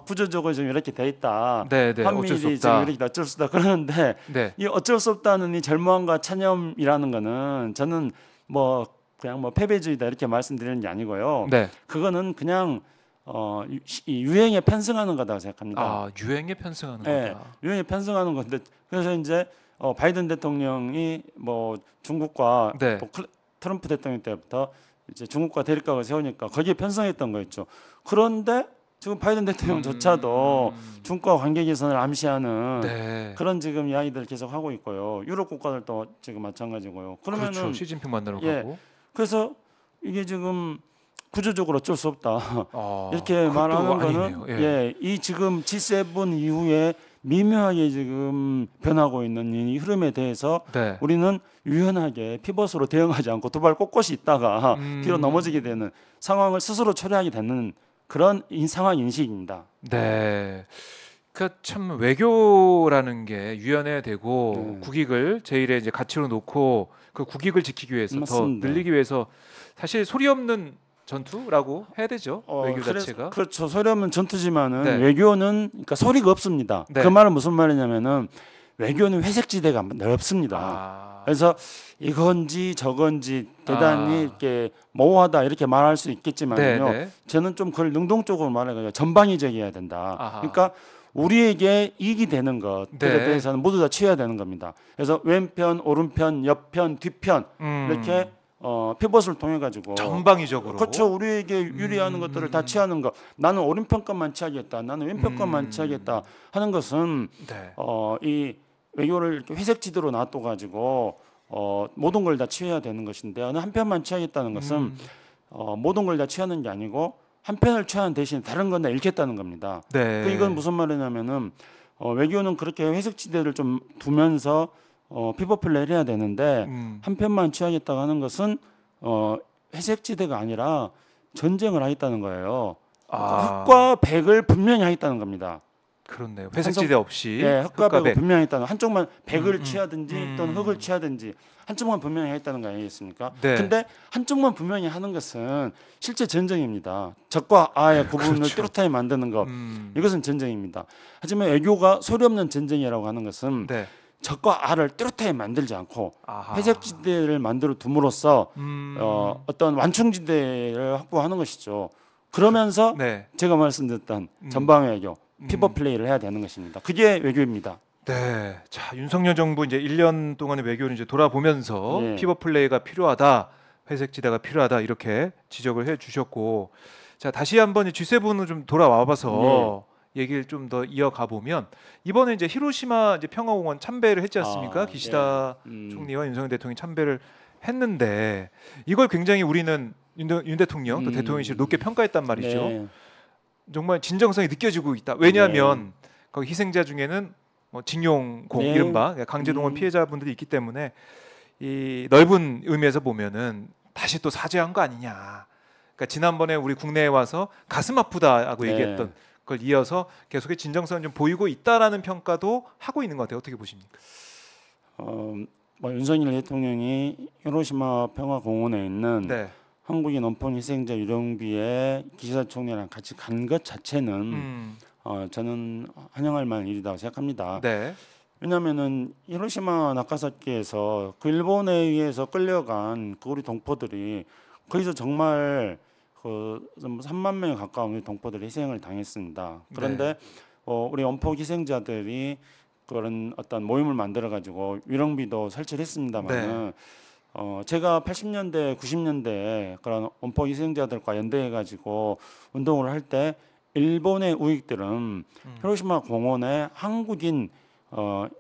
구조적으로 지금 이렇게 돼 있다. 한미일이 지금 이렇게 어쩔 수 없다 그러는데 이 어쩔 수 없다는 이 절망과 체념이라는 거는 저는 뭐 그냥 뭐 패배주의다 이렇게 말씀드리는 게 아니고요. 그거는 그냥 이 유행에 편승하는 거다고 생각합니다.
아, 유행에 편승하는 거다.
유행에 편승하는 건데 그래서 이제 바이든 대통령이 뭐 중국과 또 트럼프 대통령 때부터 이제 중국과 대립각을 세우니까 거기에 편성했던 거였죠. 그런데 지금 바이든 대통령조차도 중국과 관계 개선을 암시하는 그런 지금 이야기들을 계속 하고 있고요. 유럽 국가들도 지금 마찬가지고요. 그러면은
그렇죠. 시진핑 만나러 가고.
그래서 이게 지금 구조적으로 어쩔 수 없다. 이렇게 말하는 거는 이 지금 G7 이후에 미묘하게 지금 변하고 있는 이 흐름에 대해서 우리는 유연하게 피벗으로 대응하지 않고 두 발 꼿꼿이 있다가 뒤로 넘어지게 되는 상황을 스스로 처리하게 되는 그런 상황 인식입니다.
네. 그러니까 참 외교라는 게 유연해야 되고 국익을 제일의 이제 가치로 놓고 그 국익을 지키기 위해서
맞습니다.
더 늘리기 위해서 사실 소리 없는 전투라고 해야 되죠. 외교 자체가.
그렇죠. 소리 없는 전투지만은 외교는 그러니까 소리가 없습니다. 그 말은 무슨 말이냐면은 외교는 회색지대가 넓습니다. 그래서 이건지 저건지 대단히 이렇게 모호하다 이렇게 말할 수 있겠지만요. 저는 좀 그걸 능동적으로 말해가지고 전방위적이어야 된다. 그러니까 우리에게 이익이 되는 것들에 대해서는 모두 다 취해야 되는 겁니다. 그래서 왼편, 오른편, 옆편, 뒤편 이렇게 피벗을 통해 가지고
전방위적으로
그렇죠. 우리에게 유리하는 것들을 다 취하는 것. 나는 오른편 것만 취하겠다. 나는 왼편 것만 취하겠다 하는 것은 이 외교를 이렇게 회색지대로 놔둬 가지고 모든 걸 다 취해야 되는 것인데 어느 한 편만 취하겠다는 것은 모든 걸 다 취하는 게 아니고 한 편을 취하는 대신에 다른 건 다 잃겠다는 겁니다. 이건 무슨 말이냐면은 외교는 그렇게 회색지대를 좀 두면서 피벗 플레이를 해야 되는데 한 편만 취하겠다고 하는 것은 회색지대가 아니라 전쟁을 하겠다는 거예요. 흑과 백을 분명히 하겠다는 겁니다.
그렇네요. 회색지대 없이
흑과 백을 분명히 하겠다는 한쪽만 백을 취하든지 또는 흑을 취하든지 한쪽만 분명히 하겠다는 거 아니겠습니까? 근데 한쪽만 분명히 하는 것은 실제 전쟁입니다. 적과 아의 구분을 뚜렷하게 만드는 것 이것은 전쟁입니다. 하지만 외교가 소리 없는 전쟁이라고 하는 것은 적과 아를 뚜렷하게 만들지 않고 회색지대를 만들어 둠으로써 어떤 완충지대를 확보하는 것이죠. 그러면서 제가 말씀드렸던 전방 외교, 피벗 플레이를 해야 되는 것입니다. 그게 외교입니다.
네, 자 윤석열 정부 이제 1년 동안의 외교를 이제 돌아보면서 피벗 플레이가 필요하다, 회색지대가 필요하다 이렇게 지적을 해주셨고, 자 다시 한번 G7으로 좀 돌아와봐서 얘기를 좀 더 이어가 보면 이번에 이제 히로시마 이제 평화공원 참배를 했지 않습니까? 기시다 총리와 윤석열 대통령이 참배를 했는데 이걸 굉장히 우리는 윤 대통령 또 대통령실 높게 평가했단 말이죠. 정말 진정성이 느껴지고 있다. 왜냐하면 거기 희생자 중에는 뭐 징용공 이른바 강제동원 피해자분들이 있기 때문에 이 넓은 의미에서 보면은 다시 또 사죄한 거 아니냐. 그러니까 지난번에 우리 국내에 와서 가슴 아프다라고 얘기했던 그걸 이어서 계속의 진정성을 좀 보이고 있다라는 평가도 하고 있는 것 같아요. 어떻게 보십니까?
뭐 윤석열 대통령이 히로시마 평화공원에 있는 한국인 원폰 희생자 유령비에 기시다 총리랑 같이 간 것 자체는 저는 환영할 만한 일이라고 생각합니다. 왜냐하면은 히로시마 나가사키에서 그 일본에 의해서 끌려간 그 우리 동포들이 거기서 정말 그 3만 명에 가까운 우리 동포들이 희생을 당했습니다. 그런데 우리 원폭 희생자들이 그런 어떤 모임을 만들어 가지고 위령비도 설치를 했습니다만은 제가 80년대, 90년대 그런 원폭 희생자들과 연대해 가지고 운동을 할 때 일본의 우익들은 히로시마 공원에 한국인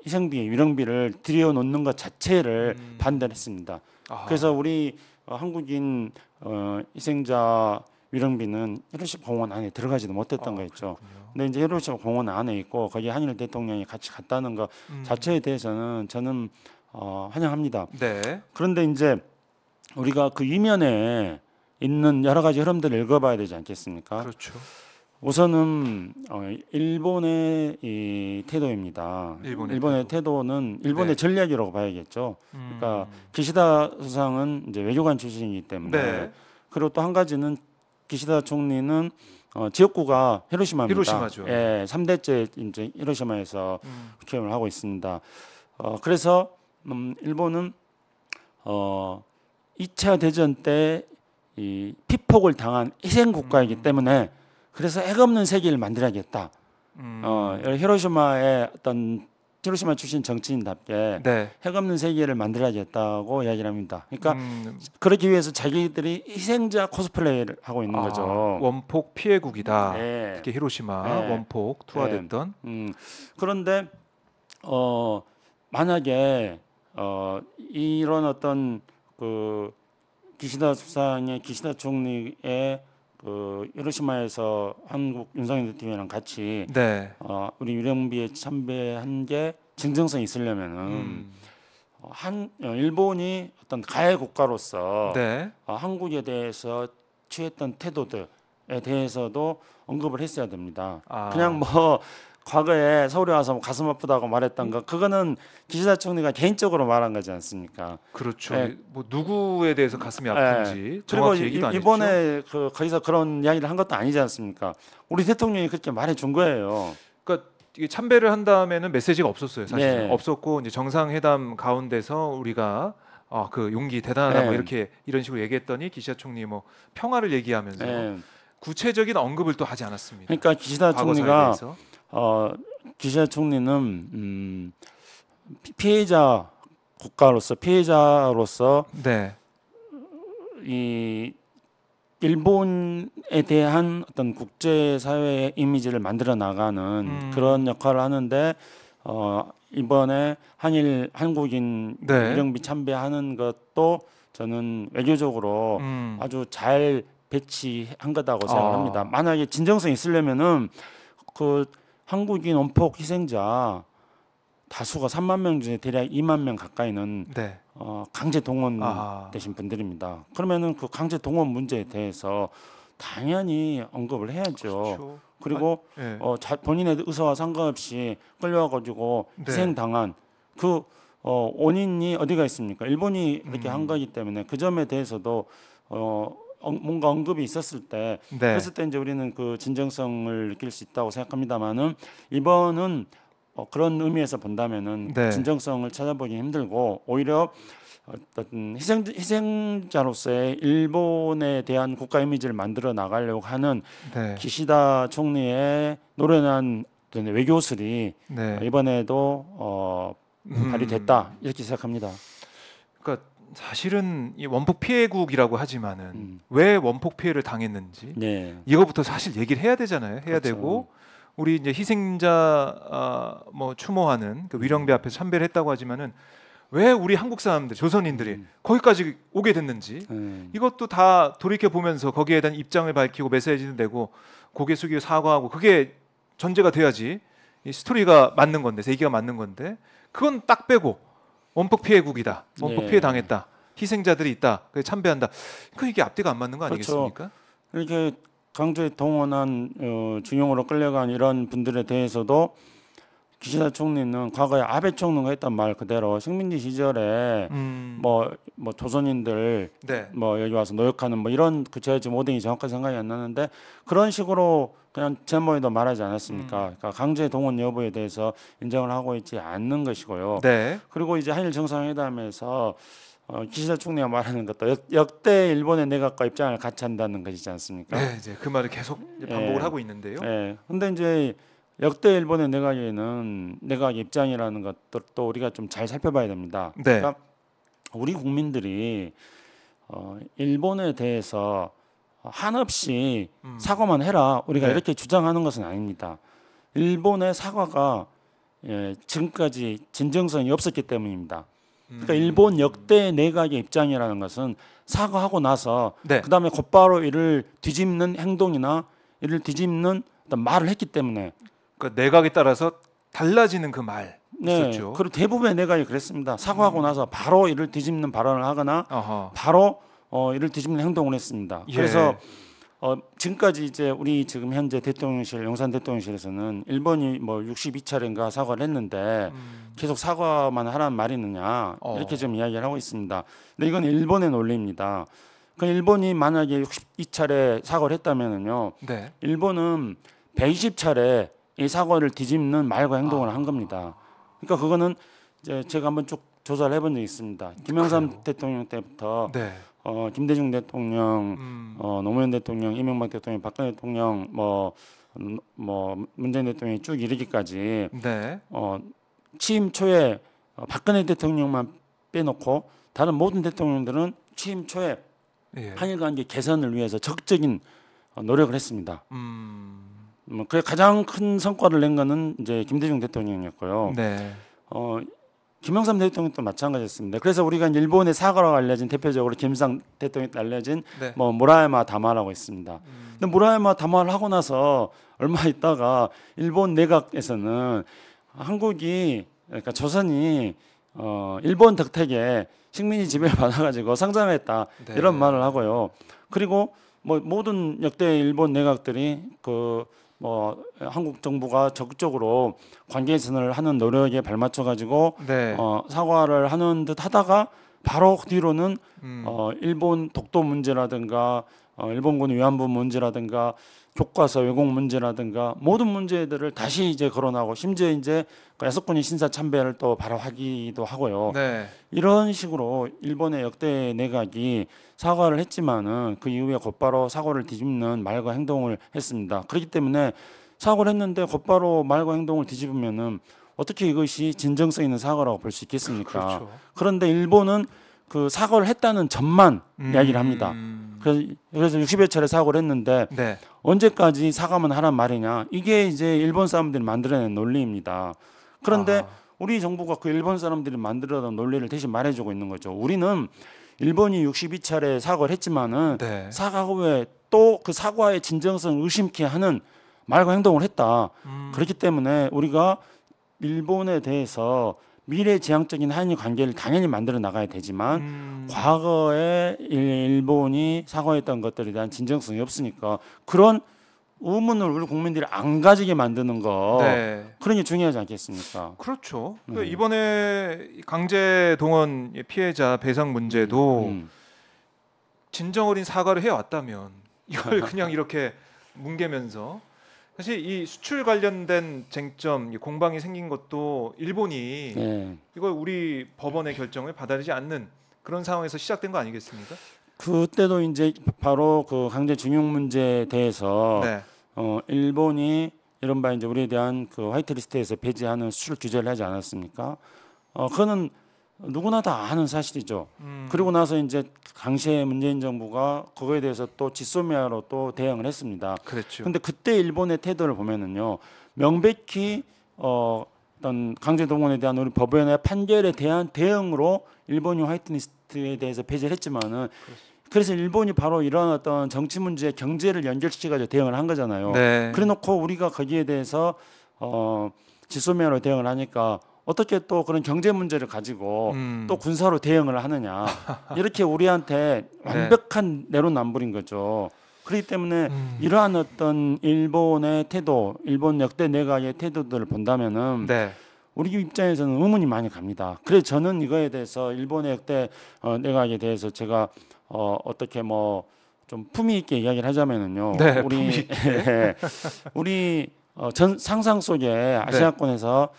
희생비, 위령비를 들여놓는 것 자체를 반대를 했습니다. 그래서 우리 한국인 희생자 위령비는 히로시마 공원 안에 들어가지도 못했던 거였죠. 근데 이제 히로시마 공원 안에 있고 거기 한일 대통령이 같이 갔다는 것 자체에 대해서는 저는 환영합니다. 그런데 이제 우리가 그 이면에 있는 여러 가지 흐름들을 읽어봐야 되지 않겠습니까? 우선은 일본의 이 태도입니다. 일본의 태도는 일본의 전략이라고 봐야겠죠. 그러니까 기시다 수상은 이제 외교관 출신이기 때문에 그리고 또 한 가지는 기시다 총리는 지역구가 히로시마입니다.
히로시마죠.
예, 3대째 이제 히로시마에서 국회의원을 하고 있습니다. 그래서 일본은 2차 대전 때 이 피폭을 당한 희생 국가이기 때문에 그래서 핵 없는 세계를 만들어야겠다. 히로시마의 어떤 히로시마 출신 정치인답게 핵 없는 세계를 만들어야겠다고 이야기를 합니다. 그러니까 그러기 위해서 자기들이 희생자 코스플레이를 하고 있는 거죠.
원폭 피해국이다. 특히 히로시마 원폭 투하됐던.
그런데 만약에 이런 어떤 그 기시다 수상의 기시다 총리의 그 히로시마에서 한국 윤석열 대통령이랑 같이 우리 유령비에 참배한 게 진정성이 있으려면은 일본이 어떤 가해 국가로서 한국에 대해서 취했던 태도들에 대해서도 언급을 했어야 됩니다. 그냥 뭐 과거에 서울에 와서 가슴 아프다고 말했던 거 그거는 기시다 총리가 개인적으로 말한 거지 않습니까?
그렇죠. 뭐 누구에 대해서 가슴이 아픈지 정확히 얘기도 안 했죠.
이번에 거기서 그런 이야기를 한 것도 아니지 않습니까? 우리 대통령이 그렇게 말해 준 거예요.
그러니까 이게 참배를 한 다음에는 메시지가 없었어요. 사실 없었고 이제 정상회담 가운데서 우리가 그 용기 대단하다 뭐 이렇게 이런 식으로 얘기했더니 기시다 총리 뭐 평화를 얘기하면서 구체적인 언급을 또 하지 않았습니다.
그러니까 기시다 총리가 기시다 총리는 피해자 국가로서 피해자로서 이 일본에 대한 어떤 국제사회의 이미지를 만들어 나가는 그런 역할을 하는데 이번에 한국인 유령비 참배하는 것도 저는 외교적으로 아주 잘 배치한 거다고 생각합니다. 만약에 진정성이 있으려면은 그 한국인 원폭 희생자 다수가 3만 명 중에 대략 2만 명 가까이는 강제 동원되신 분들입니다. 그러면은 그 강제 동원 문제에 대해서 당연히 언급을 해야죠. 그리고 본인의 의사와 상관없이 끌려가지고 희생당한 그 원인이 어디가 있습니까? 일본이 이렇게 한 거기 때문에 그 점에 대해서도 뭔가 언급이 있었을 때 그랬을 때 이제 우리는 그 진정성을 느낄 수 있다고 생각합니다만은 이번은 그런 의미에서 본다면은 진정성을 찾아보기 힘들고 오히려 어떤 희생자로서의 일본에 대한 국가 이미지를 만들어 나가려고 하는 기시다 총리의 노련한 외교술이 이번에도 발휘됐다 이렇게 생각합니다.
그러니까 사실은 이 원폭 피해국이라고 하지만은 왜 원폭 피해를 당했는지 이거부터 사실 얘기를 해야 되잖아요. 해야 되고 우리 이제 희생자 뭐 추모하는 그 위령비 앞에서 참배를 했다고 하지만은 왜 우리 한국 사람들 조선인들이 거기까지 오게 됐는지 이것도 다 돌이켜 보면서 거기에 대한 입장을 밝히고 메시지를 내고 고개 숙이고 사과하고 그게 전제가 돼야지 이 스토리가 맞는 건데 세기가 맞는 건데 그건 딱 빼고 원폭 피해국이다. 원폭 피해 당했다. 희생자들이 있다. 그래서 참배한다. 그 이게 앞뒤가 안 맞는 거 아니겠습니까?
이렇게 강제 동원한 중용으로 끌려간 이런 분들에 대해서도 기시다 총리는 과거에 아베 총리가 했던 말 그대로 식민지 시절에 뭐 조선인들 뭐 여기 와서 노역하는 뭐 이런 제가 지금 오뎅이 정확하게 생각이 안 나는데 그런 식으로 그냥 제목에도 말하지 않았습니까? 그러니까 강제 동원 여부에 대해서 인정을 하고 있지 않는 것이고요. 그리고 이제 한일 정상회담에서 기시다 총리가 말하는 것도 역대 일본의 내각과 입장을 같이 한다는 것이지 않습니까?
이제 그 말을 계속 반복을 하고 있는데요.
근데 이제 역대 일본의 내각 입장이라는 것도 우리가 좀 잘 살펴봐야 됩니다. 그러니까 우리 국민들이 일본에 대해서 한없이 사과만 해라 우리가 이렇게 주장하는 것은 아닙니다. 일본의 사과가 지금까지 진정성이 없었기 때문입니다. 그러니까 일본 역대 내각의 입장이라는 것은 사과하고 나서 그다음에 곧바로 이를 뒤집는 행동이나 이를 뒤집는 어떤 말을 했기 때문에
그러니까 내각에 따라서 달라지는 그 말 있었죠.
그리고 대부분의 내각이 그랬습니다. 사과하고 나서 바로 이를 뒤집는 발언을 하거나 바로 이를 뒤집는 행동을 했습니다. 그래서 지금까지 이제 우리 지금 현재 대통령실 용산 대통령실에서는 일본이 뭐 62차례인가 사과를 했는데 계속 사과만 하라는 말이 있느냐 이렇게 좀 이야기를 하고 있습니다. 근데 이건 일본의 논리입니다. 그 일본이 만약에 62차례 사과를 했다면은요,
네.
일본은 120차례 이 사과를 뒤집는 말과 행동을 한 겁니다. 그러니까 그거는 이제 제가 한번 쭉 조사를 해본 적이 있습니다. 김영삼
그래요?
대통령 때부터
네.
김대중 대통령, 노무현 대통령, 이명박 대통령, 박근혜 대통령, 뭐 문재인 대통령이 쭉 이르기까지
네.
취임 초에 박근혜 대통령만 빼놓고 다른 모든 대통령들은 취임 초에
예.
한일 관계 개선을 위해서 적극적인 노력을 했습니다. 그 가장 큰 성과를 낸 거는 이제 김대중 대통령이었고요.
네.
김영삼 대통령도 마찬가지였습니다. 그래서 우리가 일본의 사과라고 알려진 대표적으로 김일성 대통령이 알려진
네.
뭐 무라야마 다마라고 있습니다. 근데 무라야마 다마를 하고 나서 얼마 있다가 일본 내각에서는 한국이 그러니까 조선이 일본 덕택에 식민지 지배를 받아가지고 성장했다
네.
이런 말을 하고요. 그리고 뭐 모든 역대 일본 내각들이 한국 정부가 적극적으로 관계 개선을 하는 노력에 발맞춰 가지고
네.
사과를 하는 듯 하다가 바로 뒤로는 일본 독도 문제라든가 일본군 위안부 문제라든가 교과서 왜곡 문제라든가 모든 문제들을 다시 이제 거론하고 심지어 이제 야속군이 신사 참배를 또 바로 하기도 하고요.
네.
이런 식으로 일본의 역대 내각이 사과를 했지만은 그 이후에 곧바로 사과를 뒤집는 말과 행동을 했습니다. 그렇기 때문에 사과를 했는데 곧바로 말과 행동을 뒤집으면은 어떻게 이것이 진정성 있는 사과라고 볼 수 있겠습니까?
그렇죠.
그런데 일본은 그 사과를 했다는 점만 이야기를 합니다. 그래서 60여 차례 사과를 했는데
네.
언제까지 사과만 하란 말이냐? 이게 이제 일본 사람들이 만들어낸 논리입니다. 그런데 우리 정부가 그 일본 사람들이 만들어낸 논리를 대신 말해주고 있는 거죠. 우리는 일본이 62차례 사과를 했지만은
네.
사과 후에 또 그 사과의 진정성을 의심케 하는 말과 행동을 했다. 그렇기 때문에 우리가 일본에 대해서 미래지향적인 한일 관계를 당연히 만들어 나가야 되지만 과거에 일본이 사과했던 것들에 대한 진정성이 없으니까 그런 의문을 우리 국민들이 안 가지게 만드는 거
네.
그런 게 중요하지 않겠습니까?
그렇죠. 이번에 강제 동원 피해자 배상 문제도 진정 어린 사과를 해왔다면 이걸 그냥 이렇게 뭉개면서 사실 이 수출 관련된 쟁점, 공방이 생긴 것도 일본이 이걸 우리 법원의 결정을 받아들이지 않는 그런 상황에서 시작된 거 아니겠습니까?
그때도 이제 바로 그 강제 징용 문제에 대해서
네.
일본이 이른바 이제 우리에 대한 그 화이트리스트에서 배제하는 수출 규제를 하지 않았습니까? 그거는 누구나 다 아는 사실이죠. 그리고 나서 이제 당시에 문재인 정부가 그거에 대해서 또 지소미아로 또 대응을 했습니다.
그렇죠.
근데 그때 일본의 태도를 보면은요, 명백히 어떤 강제 동원에 대한 우리 법원의 판결에 대한 대응으로 일본이 화이트리스트에 대해서 배제를 했지만은 그래서 일본이 바로 이런 어떤 정치 문제, 경제를 연결시켜가지고 대응을 한 거잖아요.
네.
그래놓고 우리가 거기에 대해서 지소미아로 대응을 하니까 어떻게 또 그런 경제 문제를 가지고 또 군사로 대응을 하느냐 이렇게 우리한테 완벽한 내로남불인 거죠. 그렇기 때문에 이러한 어떤 일본의 태도, 일본 역대 내각의 태도들을 본다면은
네.
우리 입장에서는 의문이 많이 갑니다. 그래서 저는 이거에 대해서 일본의 역대 내각에 대해서 제가 어떻게 뭐 좀 품위 있게 이야기를 하자면은요.
네,
우리 전 상상 속에 아시아권에서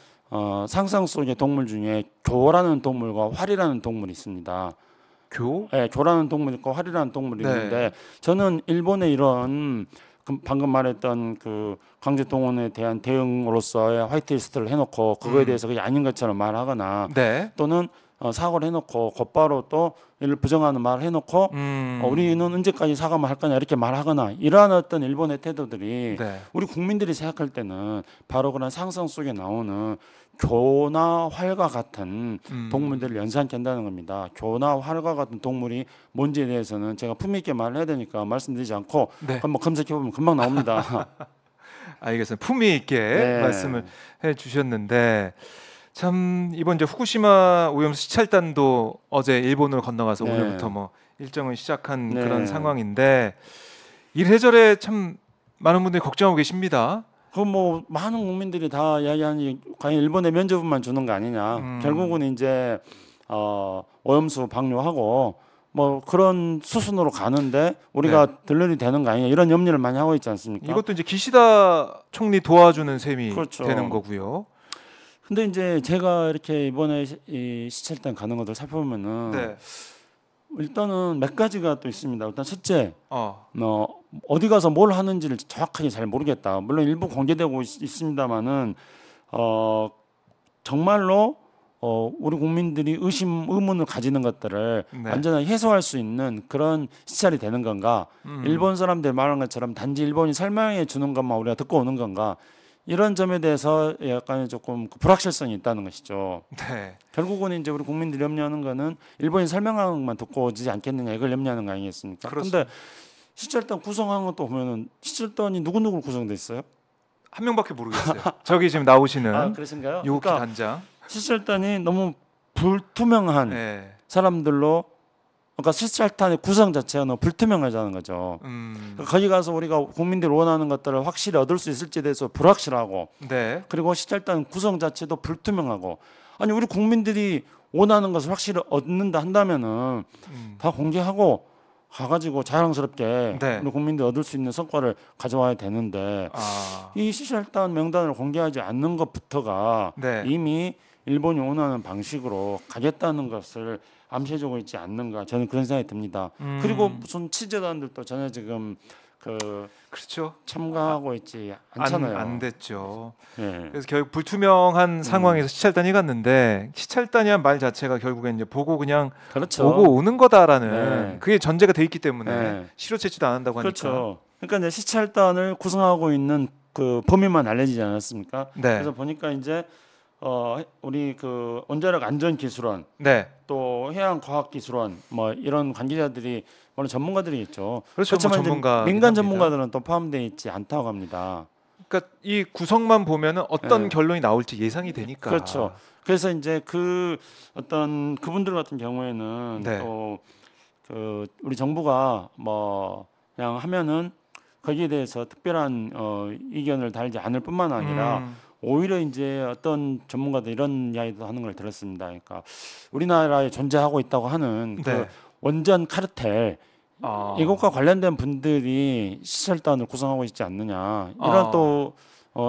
상상 속의 동물 중에 교라는 동물과 활이라는 동물이 있습니다.
교?
네, 교라는 동물이 있고 활이라는 동물이 있는데 저는 일본의 이런 방금 말했던 그 강제 동원에 대한 대응으로서의 화이트리스트를 해놓고 그거에 대해서 그게 아닌 것처럼 말하거나 또는 사과를 해놓고 곧바로 또 이를 부정하는 말을 해놓고 우리는 언제까지 사과만 할 거냐 이렇게 말하거나 이러한 어떤 일본의 태도들이 우리 국민들이 생각할 때는 바로 그런 상상 속에 나오는 교나 활과 같은 동물들을 연상케 한다는 겁니다. 교나 활과 같은 동물이 뭔지에 대해서는 제가 품위 있게 말을 해야 되니까 말씀드리지 않고 한번 검색해보면 금방 나옵니다.
알겠습니다. 품위 있게 말씀을 해주셨는데 참 이번 이제 후쿠시마 오염수 시찰단도 어제 일본으로 건너가서 오늘부터 뭐 일정을 시작한 그런 상황인데 이래저래 참 많은 분들이 걱정하고 계십니다.
그 뭐 많은 국민들이 다 이야기하니 과연 일본에 면제부만 주는 거 아니냐. 결국은 이제 오염수 방류하고 뭐 그런 수순으로 가는데 우리가 들러리 되는 거 아니냐 이런 염려를 많이 하고 있지 않습니까?
이것도 이제 기시다 총리 도와주는 셈이
그렇죠.
되는 거고요.
근데 이제 제가 이렇게 이번에 이 시찰단 가는 것들 살펴보면은 일단은 몇 가지가 또 있습니다. 일단 첫째, 어디 가서 뭘 하는지를 정확하게 잘 모르겠다. 물론 일부 공개되고 있습니다만은 정말로 우리 국민들이 의문을 가지는 것들을 완전히 해소할 수 있는 그런 시찰이 되는 건가? 일본 사람들 말하는 것처럼 단지 일본이 설명해 주는 것만 우리가 듣고 오는 건가? 이런 점에 대해서 약간 조금 불확실성이 있다는 것이죠.
네.
결국은 이제 우리 국민들이 염려하는 거는 일본이 설명하는 것만 듣고 오지 않겠느냐 이걸 염려하는 거 아니겠습니까? 그런데 시찰단 구성한 것도 보면은 시찰단이 누구누구 구성돼 있어요?
한 명밖에 모르겠어요. 저기 지금 나오시는
그러신가요?
유키
그러니까
단장.
시찰단이 너무 불투명한 사람들로 그러니까 시찰단의 구성 자체가 너무 불투명하다는 거죠. 그러니까 거기 가서 우리가 국민들이 원하는 것들을 확실히 얻을 수 있을지에 대해서 불확실하고 그리고 시찰단 구성 자체도 불투명하고 아니 우리 국민들이 원하는 것을 확실히 얻는다 한다면은 다 공개하고 가가지고 자랑스럽게 우리 국민들이 얻을 수 있는 성과를 가져와야 되는데 이 시찰단 명단을 공개하지 않는 것부터가 이미 일본이 원하는 방식으로 가겠다는 것을 암시해주고 있지 않는가 저는 그런 생각이 듭니다. 그리고 무슨 취재단들도 전혀 지금
그렇죠.
참가하고 있지 않잖아요.
안 됐죠. 그래서 결국 불투명한 상황에서 시찰단이 갔는데 시찰단이란 말 자체가 결국엔 이제 보고 그냥 오고 오는 거다라는 그게 전제가 돼 있기 때문에 실효 채취도 안 한다고 하니까.
그렇죠. 그러니까 이제 시찰단을 구성하고 있는 그 범위만 알려지지 않았습니까? 그래서 보니까 이제 우리 그 원자력 안전기술원, 또 해양과학기술원, 뭐 이런 관계자들이 물론 전문가들이 있죠.
그렇지만 전문가
민간 전문가들은 또 포함되어 있지 않다고 합니다.
그러니까 이 구성만 보면은 어떤 결론이 나올지 예상이 되니까.
그렇죠. 그래서 이제 그 어떤 그분들 같은 경우에는 또 그 우리 정부가 뭐 그냥 하면은 거기에 대해서 특별한 의견을 달지 않을 뿐만 아니라 오히려 이제 어떤 전문가들 이런 이야기도 하는 걸 들었습니다. 그러니까 우리나라에 존재하고 있다고 하는 그 원전 카르텔 이것과 관련된 분들이 시찰단을 구성하고 있지 않느냐 이런 또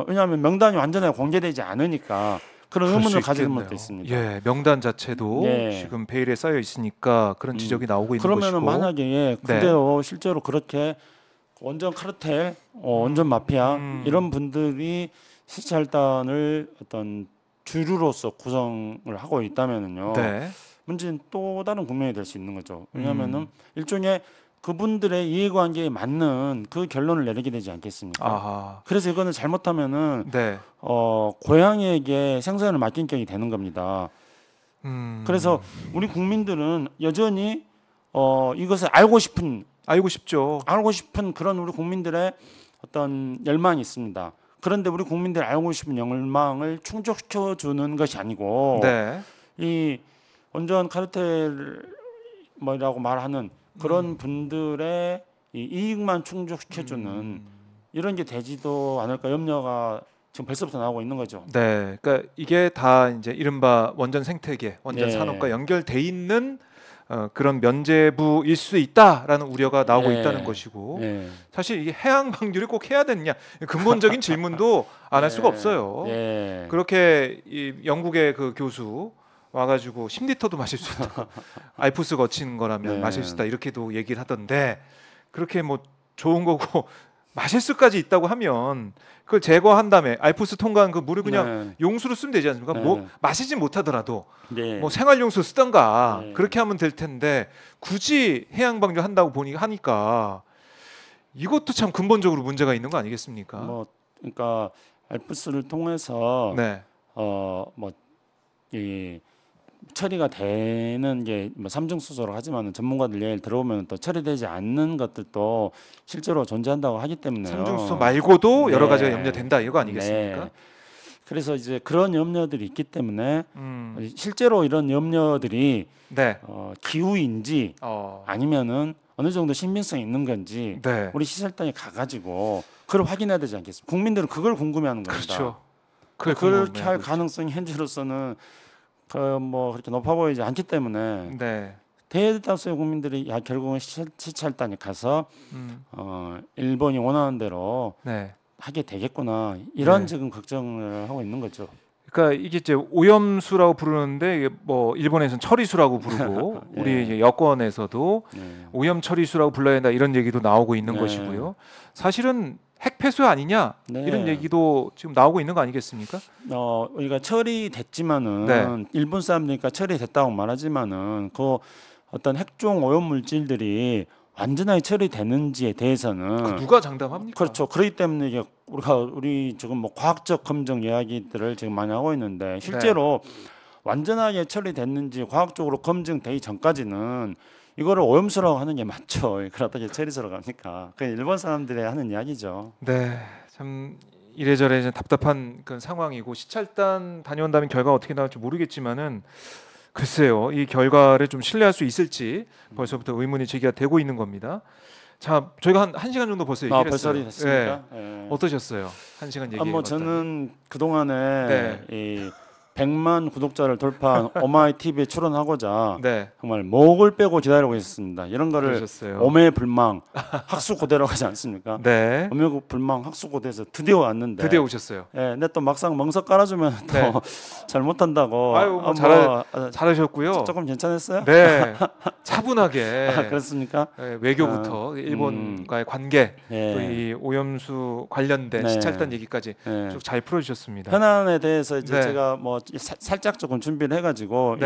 왜냐하면 명단이 완전하게 공개되지 않으니까 그런 의문을 가지는 분도 있습니다.
명단 자체도 지금 베일에 쌓여 있으니까 그런 지적이 나오고 있는 것이고.
그러면은 만약에 그대로 실제로 그렇게 원전 카르텔, 원전 마피아 이런 분들이 시찰단을 어떤 주류로서 구성을 하고 있다면은요. 문제는 또 다른 국면이 될 수 있는 거죠. 왜냐하면은 일종의 그분들의 이해관계에 맞는 그 결론을 내리게 되지 않겠습니까? 그래서 이거는 잘못하면은 고양이에게 생선을 맡긴 격이 되는 겁니다. 그래서 우리 국민들은 여전히 이것을 알고 싶죠. 알고 싶은 그런 우리 국민들의 어떤 열망이 있습니다. 그런데 우리 국민들이 알고 싶은 열망을 충족시켜 주는 것이 아니고 이 원전 카르텔 뭐라고 말하는 그런 분들의 이 이익만 충족시켜주는 이런 게 되지도 않을까 염려가 지금 벌써부터 나오고 있는 거죠.
그러니까 이게 다 이제 이른바 원전 생태계, 원전 산업과 연결돼 있는 그런 면제부일 수 있다라는 우려가 나오고 있다는 것이고 사실 이게 해양 방류를 꼭 해야 되느냐 근본적인 질문도 안 할 수가 없어요. 그렇게 이 영국의 그 교수 와가지고 10리터도 마실 수 있다. 알프스 거치는 거라면 마실 수 있다 이렇게도 얘기를 하던데 그렇게 뭐 좋은 거고 마실 수까지 있다고 하면 그걸 제거한 다음에 알프스 통과한 그 물을 그냥 용수로 쓰면 되지 않습니까? 뭐 마시지 못하더라도 뭐 생활용수 쓰던가 그렇게 하면 될 텐데 굳이 해양 방류 한다고 하니까 이것도 참 근본적으로 문제가 있는 거 아니겠습니까?
그러니까 알프스를 통해서 이 처리가 되는 게 뭐 삼중수소라고 하지만 전문가들 얘기를 들어보면 또 처리되지 않는 것들도 실제로 존재한다고 하기 때문에
삼중수소 말고도 여러 가지가 염려된다 이거 아니겠습니까?
그래서 이제 그런 염려들이 있기 때문에 실제로 이런 염려들이 기후인지 아니면은 어느 정도 신빙성이 있는 건지
네.
우리 시설단이 가가지고 그걸 확인해야 되지 않겠습니까? 국민들은 그걸 궁금해하는 겁니다.
그렇죠.
그렇게 할 가능성이 현재로서는 뭐 그렇게 높아 보이지 않기 때문에
네.
대다수의 국민들이 결국은 시찰단이 가서 일본이 원하는 대로
네.
하게 되겠구나 이런
네.
지금 걱정을 하고 있는 거죠.
그러니까 이게 이제 오염수라고 부르는데 이게 뭐 일본에서는 처리수라고 부르고
예.
우리 이제 여권에서도 오염 처리수라고 불러야 된다 이런 얘기도 나오고 있는
네.
것이고요. 사실은 핵폐수 아니냐
네.
이런 얘기도 지금 나오고 있는 거 아니겠습니까?
우리가 처리됐지만은
네.
일본 사람들이니까 처리됐다고 말하지만은 그 어떤 핵종 오염 물질들이 완전하게 처리되는지에 대해서는
누가 장담합니까?
그렇죠. 그렇기 때문에 이게 우리 지금 뭐 과학적 검증 이야기들을 지금 많이 하고 있는데 실제로 완전하게 처리됐는지 과학적으로 검증되기 전까지는 이거를 오염수라고 하는 게 맞죠. 그걸 어떻게 처리수라고 합니까? 그 일본 사람들이 하는 이야기죠.
네, 참 이래저래 이제 답답한 그런 상황이고 시찰단 다녀온 다음에 결과가 어떻게 나올지 모르겠지만은 글쎄요, 이 결과를 좀 신뢰할 수 있을지 벌써부터 의문이 제기가 되고 있는 겁니다. 자, 저희가 한 시간 정도 벌써 얘기했어요.
벌써 됐습니까?
네. 어떠셨어요? 1시간 얘기.
뭐 저는 그 동안에 이 100만 구독자를 돌파한 오마이 TV에 출연하고자 정말 목을 빼고 기다리고 있었습니다. 이런 거를
그러셨어요.
오매불망 학수고대라고 하지 않습니까?
네.
오매불망 학수고대에서 드디어 왔는데.
드디어 오셨어요.
근데 또 막상 멍석 깔아주면 또 잘못한다고.
아유, 뭐 잘하셨고요.
조금 괜찮았어요?
네. 차분하게.
그렇습니까?
외교부터 일본과의 관계, 또 이 오염수 관련된 시찰단 얘기까지 쭉 잘 풀어주셨습니다.
현안에 대해서 이제 제가 뭐 살짝 조금 준비를 해가지고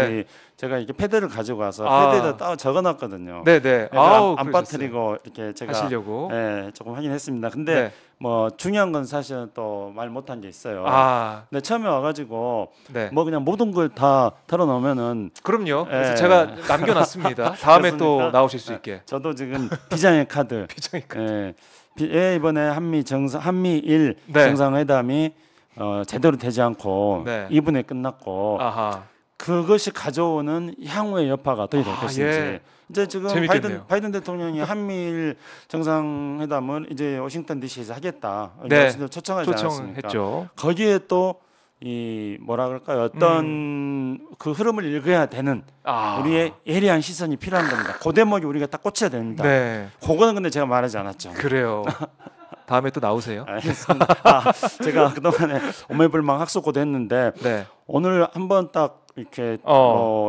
제가 이렇게 패드를 가지고 와서 패드에다 따로 적어놨거든요.
네네.
안 빠뜨리고 이렇게 제가
하시려고.
조금 하긴 했습니다. 근데 뭐 중요한 건 사실은 또 말 못한 게 있어요. 근데 처음에 와가지고 뭐 그냥 모든 걸 다 털어놓으면은
그럼요. 그래서 제가 남겨놨습니다. 다음에 또 나오실 수 있게.
저도 지금 비장의 카드.
비장의 카드.
이번에 한미일 정상회담이 제대로 되지 않고 2분에 끝났고 그것이 가져오는 향후의 여파가 어떻게 될 것인지. 이제 지금 바이든 대통령이 한미일 정상회담을 이제 워싱턴 DC에서 하겠다. 초청하지 않았습니까? 거기에 또 이 뭐라 그럴까요? 어떤 그 흐름을 읽어야 되는 우리의 예리한 시선이 필요한 겁니다. 그 대목이 우리가 딱 꽂혀야 됩니다. 그거는 근데 제가 말하지 않았죠.
그래요. 다음에 또 나오세요.
알겠습니다. 제가 그동안에 오매불망 학수고도 했는데 오늘 한번 딱 이렇게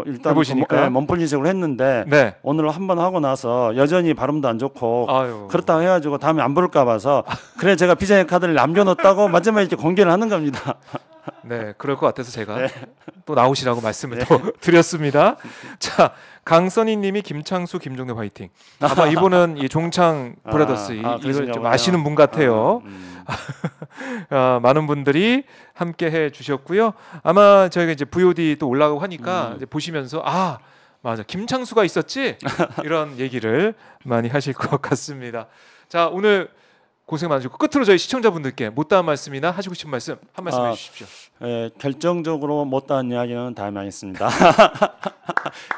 일단 몸풀이식으로 했는데 오늘 한번 하고 나서 여전히 발음도 안 좋고 그렇다고 해가지고 다음에 안 부를까 봐서 그래 제가 비장의 카드를 남겨놓았다고 마지막에 이렇게 공개를 하는 겁니다.
네, 그럴 것 같아서 제가 또 나오시라고 말씀을 또 드렸습니다. 자, 강선희님이 김창수, 김종대 화이팅. 아마 이분은 이 종창 브라더스 이걸 좀 아시는 분 같아요. 많은 분들이 함께 해주셨고요. 아마 저희가 이제 VOD 또 올라가고 하니까 이제 보시면서 맞아 김창수가 있었지 이런 얘기를 많이 하실 것 같습니다. 자, 오늘 고생 많으셨고 끝으로 저희 시청자분들께 못다한 말씀이나 하시고 싶은 말씀 한 말씀 해주십시오.
결정적으로 못다한 이야기는 다음에 하겠습니다.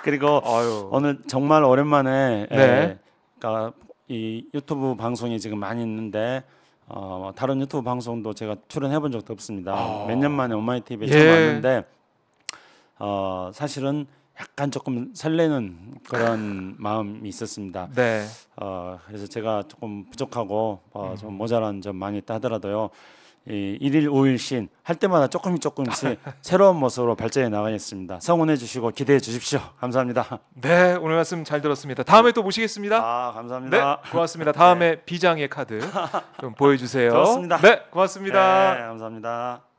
그리고 오늘 정말 오랜만에 이 유튜브 방송이 지금 많이 있는데 다른 유튜브 방송도 제가 출연해본 적도 없습니다. 몇 년 만에 오마이 TV에 처음 왔는데 사실은 약간 조금 설레는 그런 마음이 있었습니다. 그래서 제가 조금 부족하고 좀 모자란 점 많이 있다 하더라도요. 이 1일 5일씩 할 때마다 조금씩 새로운 모습으로 발전해 나가겠습니다. 성원해 주시고 기대해 주십시오. 감사합니다.
네, 오늘 말씀 잘 들었습니다. 다음에 또 모시겠습니다.
감사합니다.
네, 고맙습니다. 다음에 비장의 카드 좀 보여주세요.
좋습니다.
네, 고맙습니다.
네, 감사합니다.